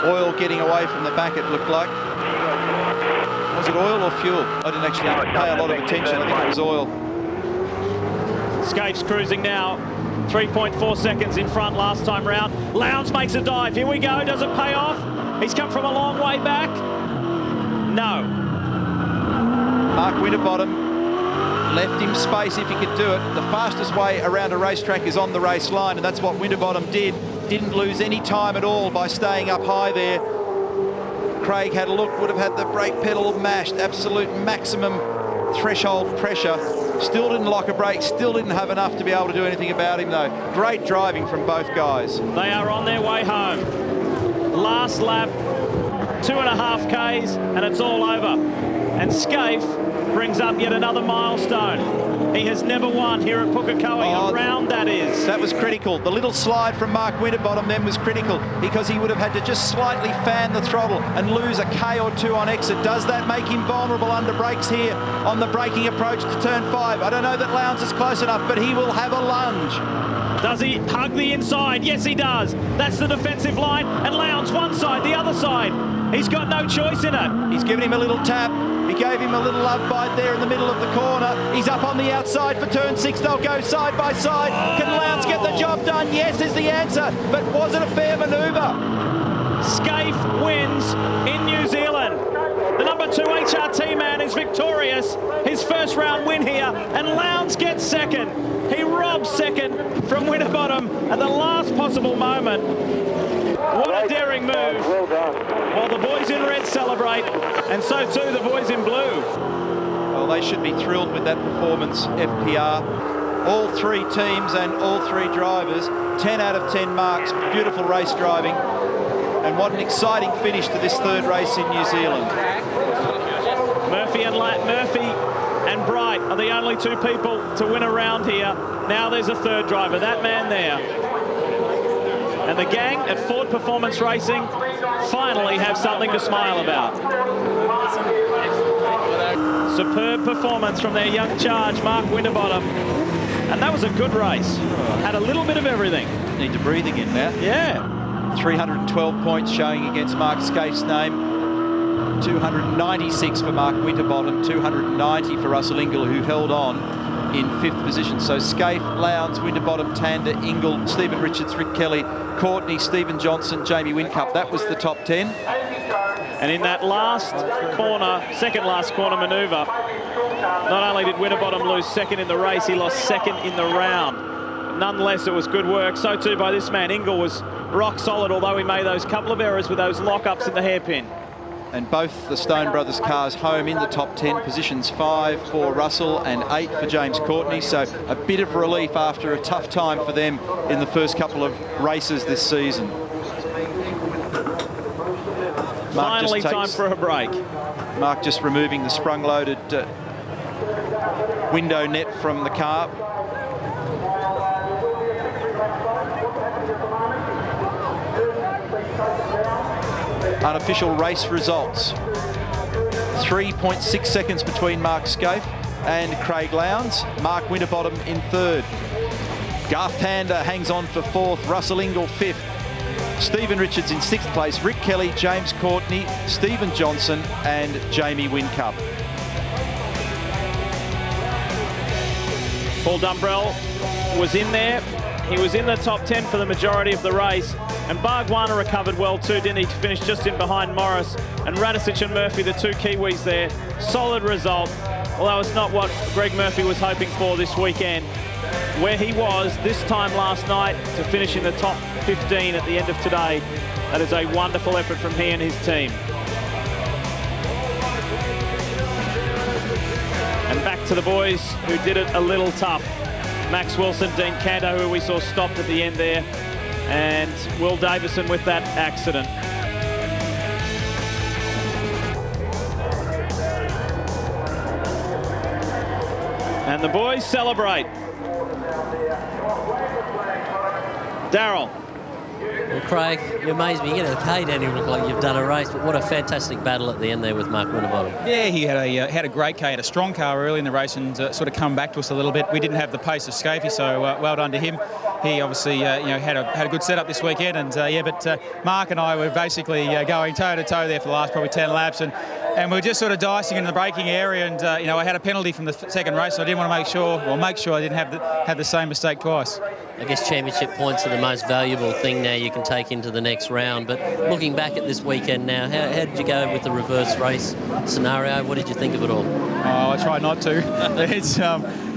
oil getting away from the back, it looked like. Was it oil or fuel? I didn't actually pay a lot of attention. I think it was oil. Scape's cruising now, 3.4 seconds in front last time round. Lowndes makes a dive. Here we go. Does it pay off? He's come from a long way back. No. Mark Winterbottom left him space if he could do it. The fastest way around a racetrack is on the race line, and that's what Winterbottom did. Didn't lose any time at all by staying up high there. Craig had a look, would have had the brake pedal mashed, absolute maximum threshold pressure. Still didn't lock a brake, still didn't have enough to be able to do anything about him though. Great driving from both guys. They are on their way home. Last lap, 2.5 Ks, and it's all over. And Scaife brings up yet another milestone. He has never won here at Pukekohe, a round that is. That was critical. The little slide from Mark Winterbottom then was critical because he would have had to just slightly fan the throttle and lose a K or two on exit. Does that make him vulnerable under brakes here on the braking approach to turn 5? I don't know that Lowndes is close enough, but he will have a lunge. Does he hug the inside? Yes, he does. That's the defensive line. And Lowndes one side, the other side. He's got no choice in it. He's given him a little tap. He gave him a little love bite there in the middle of the corner. He's up on the outside for turn 6. They'll go side by side. Can Lowndes get the job done? Yes is the answer. But was it a fair manoeuvre? Scaife wins in New Zealand. The number 2 HRT man is victorious. His first round win here. And Lowndes gets second. He robs second from Winterbottom at the last possible moment. What a daring move. Well done. While the boys in red celebrate, and so too the boys in blue. Well, they should be thrilled with that performance, FPR. All 3 teams and all 3 drivers, 10 out of 10 marks. Beautiful race driving. And what an exciting finish to this 3rd race in New Zealand. Murphy and Bright are the only 2 people to win a round here. Now there's a 3rd driver, that man there. And the gang at Ford Performance Racing finally have something to smile about. Superb performance from their young charge, Mark Winterbottom. And that was a good race. Had a little bit of everything. Need to breathe again now. Yeah. 312 points showing against Mark Scaife's name. 296 for Mark Winterbottom, 290 for Russell Ingall, who held on in 5th position. So Scaife, Lowndes, Winterbottom, Tander, Ingall, Stephen Richards, Rick Kelly, Courtney, Stephen Johnson, Jamie Whincup. That was the top 10. And in that last corner, second last corner manoeuvre, not only did Winterbottom lose second in the race, he lost second in the round. But nonetheless, it was good work. So too by this man. Ingall was rock solid, although he made those couple of errors with those lock-ups in the hairpin. And both the Stone Brothers cars home in the top 10, positions 5 for Russell and 8 for James Courtney. So a bit of relief after a tough time for them in the first couple of races this season. Finally time for a break. Mark just removing the sprung-loaded window net from the car. Unofficial race results. 3.6 seconds between Mark Scaife and Craig Lowndes. Mark Winterbottom in 3rd. Garth Tander hangs on for 4th. Russell Ingall 5th. Stephen Richards in 6th place. Rick Kelly, James Courtney, Stephen Johnson and Jamie Whincup. Paul Dumbrell was in there. He was in the top 10 for the majority of the race. And Bargwana recovered well too, didn't he? To finish just in behind Morris. And Radicic and Murphy, the 2 Kiwis there. Solid result, although it's not what Greg Murphy was hoping for this weekend. Where he was this time last night to finish in the top 15 at the end of today. That is a wonderful effort from he and his team. And back to the boys who did it a little tough. Max Wilson, Dean Canto, who we saw stopped at the end there, and Will Davison with that accident. And the boys celebrate. Darryl. Well, Craig, you amaze me. You get a K down here, look like you've done a race, but what a fantastic battle at the end there with Mark Winterbottom. Yeah, he had a great K, had a strong car early in the race and sort of come back to us a little bit. We didn't have the pace of Scaife, so well done to him. He obviously had a good setup this weekend, and but Mark and I were basically going toe to toe there for the last probably 10 laps, and we were just sort of dicing in the braking area, and I had a penalty from the second race, so I didn't want to make sure I didn't have the same mistake twice. I guess championship points are the most valuable thing now you can take into the next round. But looking back at this weekend now, how did you go with the reverse race scenario? What did you think of it all? Oh, I try not to.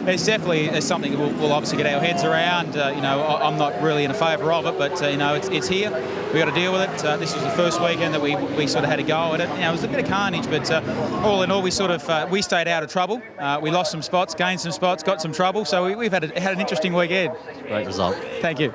It's definitely something we'll obviously get our heads around. I'm not really in favour of it, but it's here. We got to deal with it. This was the first weekend that we sort of had a go at it. It was a bit of carnage, but all in all, we sort of we stayed out of trouble. We lost some spots, gained some spots, got some trouble. So we've had an interesting weekend. Great result. Thank you.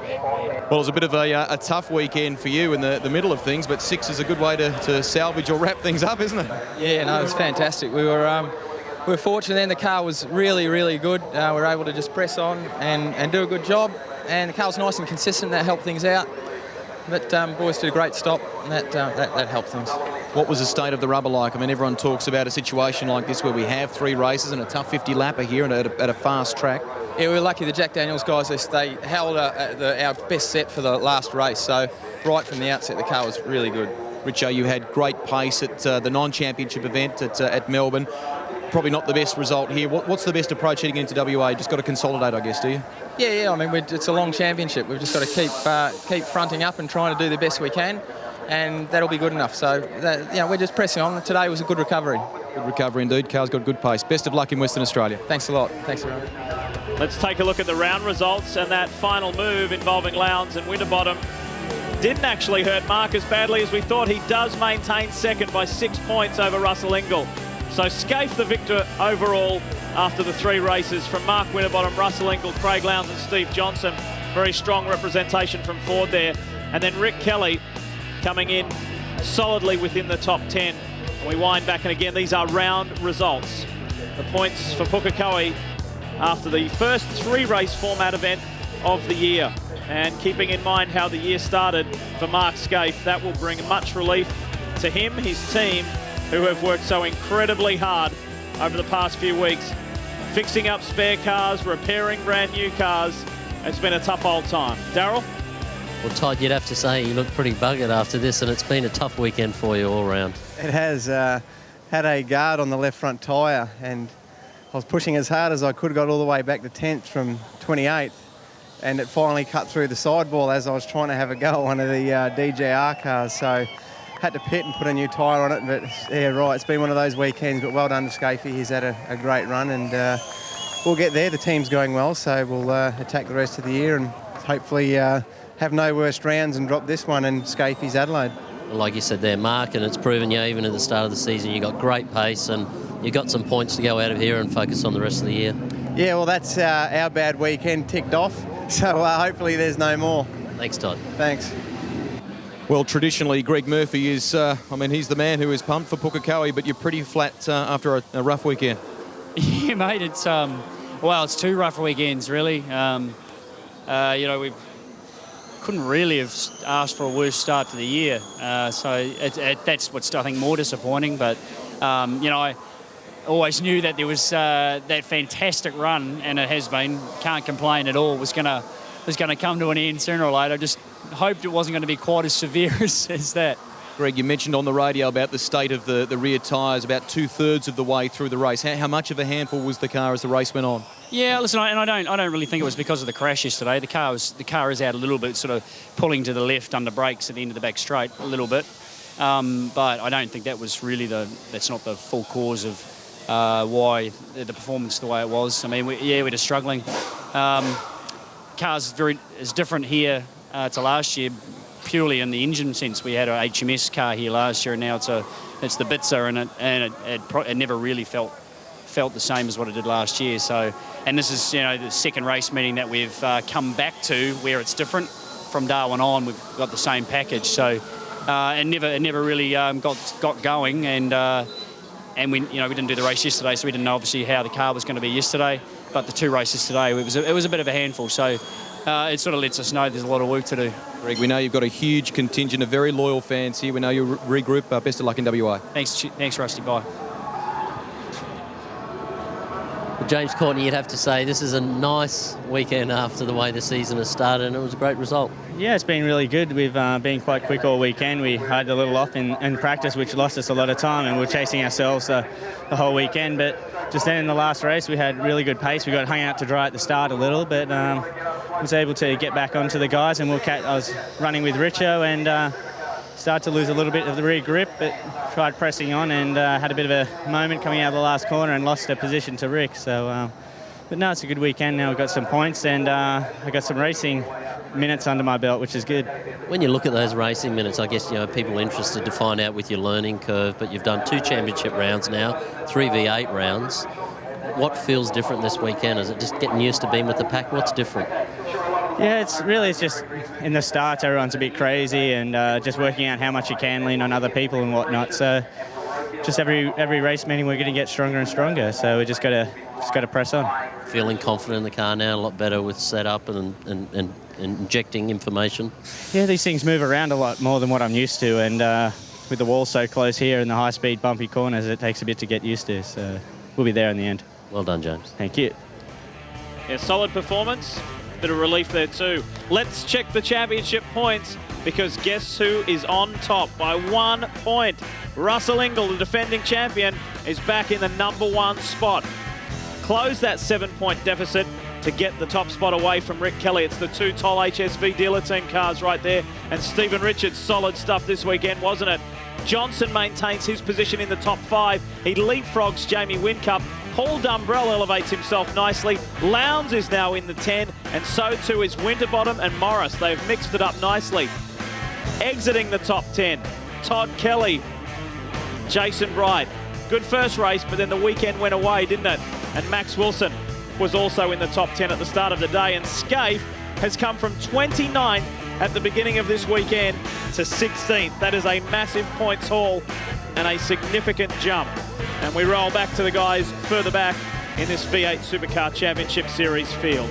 Well, it was a bit of a tough weekend for you in the middle of things, but 6 is a good way to salvage or wrap things up, isn't it? Yeah, no, it was fantastic. We were fortunate then. The car was really, really good. We were able to just press on and do a good job. And the car was nice and consistent. That helped things out. But boys did a great stop, and that helped things. What was the state of the rubber like? I mean, everyone talks about a situation like this where we have 3 races and a tough 50-lapper here and at a fast track. Yeah, we were lucky. The Jack Daniels guys, they held our best set for the last race. So right from the outset, the car was really good. Richo, you had great pace at the non-championship event at Melbourne. Probably not the best result here. What's the best approach heading into WA? Just got to consolidate, I guess, do you? Yeah. I mean, it's a long championship. We've just got to keep fronting up and trying to do the best we can, and that'll be good enough. So, we're just pressing on. Today was a good recovery. Good recovery indeed. Car's got good pace. Best of luck in Western Australia. Thanks a lot. Thanks, everyone. Let's take a look at the round results, and that final move involving Lowndes and Winterbottom didn't actually hurt Mark as badly as we thought. He does maintain second by 6 points over Russell Ingall. So Scaife the victor overall after the 3 races from Mark Winterbottom, Russell Ingall, Craig Lowndes and Steve Johnson. Very strong representation from Ford there. And then Rick Kelly coming in solidly within the top 10. And we wind back, and again, these are round results. The points for Pukekohe after the first 3-race format event of the year. And keeping in mind how the year started for Mark Scaife, that will bring much relief to him, his team, who have worked so incredibly hard over the past few weeks, fixing up spare cars, repairing brand new cars. It's been a tough old time. Darryl? Well, Todd, you'd have to say you look pretty buggered after this, and it's been a tough weekend for you all round. It has. Had a guard on the left front tyre, and I was pushing as hard as I could, got all the way back to 10th from 28th, and it finally cut through the sidewall as I was trying to have a go at one of the DJR cars. So had to pit and put a new tyre on it, but yeah, right, it's been one of those weekends, but well done to Scaife. He's had a great run, and we'll get there. The team's going well, so we'll attack the rest of the year and hopefully have no worse rounds and drop this one and Scaife's Adelaide. Like you said there, Mark, and it's proven you even at the start of the season, you got great pace and you got some points to go out of here and focus on the rest of the year. Yeah, well, that's our bad weekend ticked off, so hopefully there's no more. Thanks, Todd. Thanks. Well, traditionally, Greg Murphy is, he's the man who is pumped for Pukekohe, but you're pretty flat after a rough weekend. Yeah, mate, it's, it's 2 rough weekends, really. We couldn't really have asked for a worse start to the year. So that's what's, I think, more disappointing. But, I always knew that there was that fantastic run, and it has been, can't complain at all, was going to come to an end sooner or later. Just hoped it wasn't going to be quite as severe as that. Greg, you mentioned on the radio about the state of the rear tyres about 2/3 of the way through the race. How much of a handful was the car as the race went on? Yeah, listen, I don't really think it was because of the crash yesterday. The car is out a little bit, sort of pulling to the left under brakes at the end of the back straight a little bit. But I don't think that was really that's not the full cause of why the performance the way it was. I mean, we're just struggling. Car's is different here to last year, purely in the engine sense. We had an HMS car here last year, and now it's the Bitzer, and it never really felt the same as what it did last year. So, and this is the second race meeting that we've come back to where it's different. From Darwin on, we've got the same package. So, it never really got going, and we didn't do the race yesterday, so we didn't know obviously how the car was going to be yesterday. But the 2 races today, it was a bit of a handful. So. It sort of lets us know there's a lot of work to do. Greg, we know you've got a huge contingent of very loyal fans here. We know you'll regroup. Best of luck in WA. Thanks, Rusty. Bye. Well, James Courtney, you'd have to say this is a nice weekend after the way the season has started, and it was a great result. Yeah, it's been really good. We've been quite quick all weekend. We had a little off in practice, which lost us a lot of time, and we were chasing ourselves the whole weekend. But just then in the last race, we had really good pace. We got hung out to dry at the start a little, but was able to get back onto the guys, and I was running with Richo and started to lose a little bit of the rear grip, but tried pressing on and had a bit of a moment coming out of the last corner and lost a position to Rick. So, but no, it's a good weekend. Now we've got some points, and I got some racing minutes under my belt, which is good. When you look at those racing minutes, I guess people are interested to find out with your learning curve, but you've done 2 championship rounds now, 3 V8 rounds. What feels different this weekend? Is it just getting used to being with the pack? What's different? Yeah, it's just in the start everyone's a bit crazy and just working out how much you can lean on other people and whatnot. So just every race meeting we're going to get stronger and stronger. So we just got to press on. Feeling confident in the car now, a lot better with setup and injecting information. Yeah, these things move around a lot more than what I'm used to, and with the wall so close here and the high-speed bumpy corners, it takes a bit to get used to. So we'll be there in the end. Well done, James. Thank you. Yeah, solid performance. Bit of relief there too. Let's check the championship points, because guess who is on top by 1 point? Russell Ingall, the defending champion, is back in the #1 spot. Close that 7-point deficit to get the top spot away from Rick Kelly. It's the 2 Toll HSV dealer team cars right there. And Stephen Richards, solid stuff this weekend, wasn't it? Johnson maintains his position in the top 5. He leapfrogs Jamie Whincup. Paul Dumbrell elevates himself nicely. Lowndes is now in the 10, and so too is Winterbottom and Morris. They've mixed it up nicely. Exiting the top 10, Todd Kelly, Jason Bright. Good first race, but then the weekend went away, didn't it? And Max Wilson was also in the top 10 at the start of the day. And Scaife has come from 29th at the beginning of this weekend to 16th. That is a massive points haul and a significant jump. And we roll back to the guys further back in this V8 Supercar Championship Series field.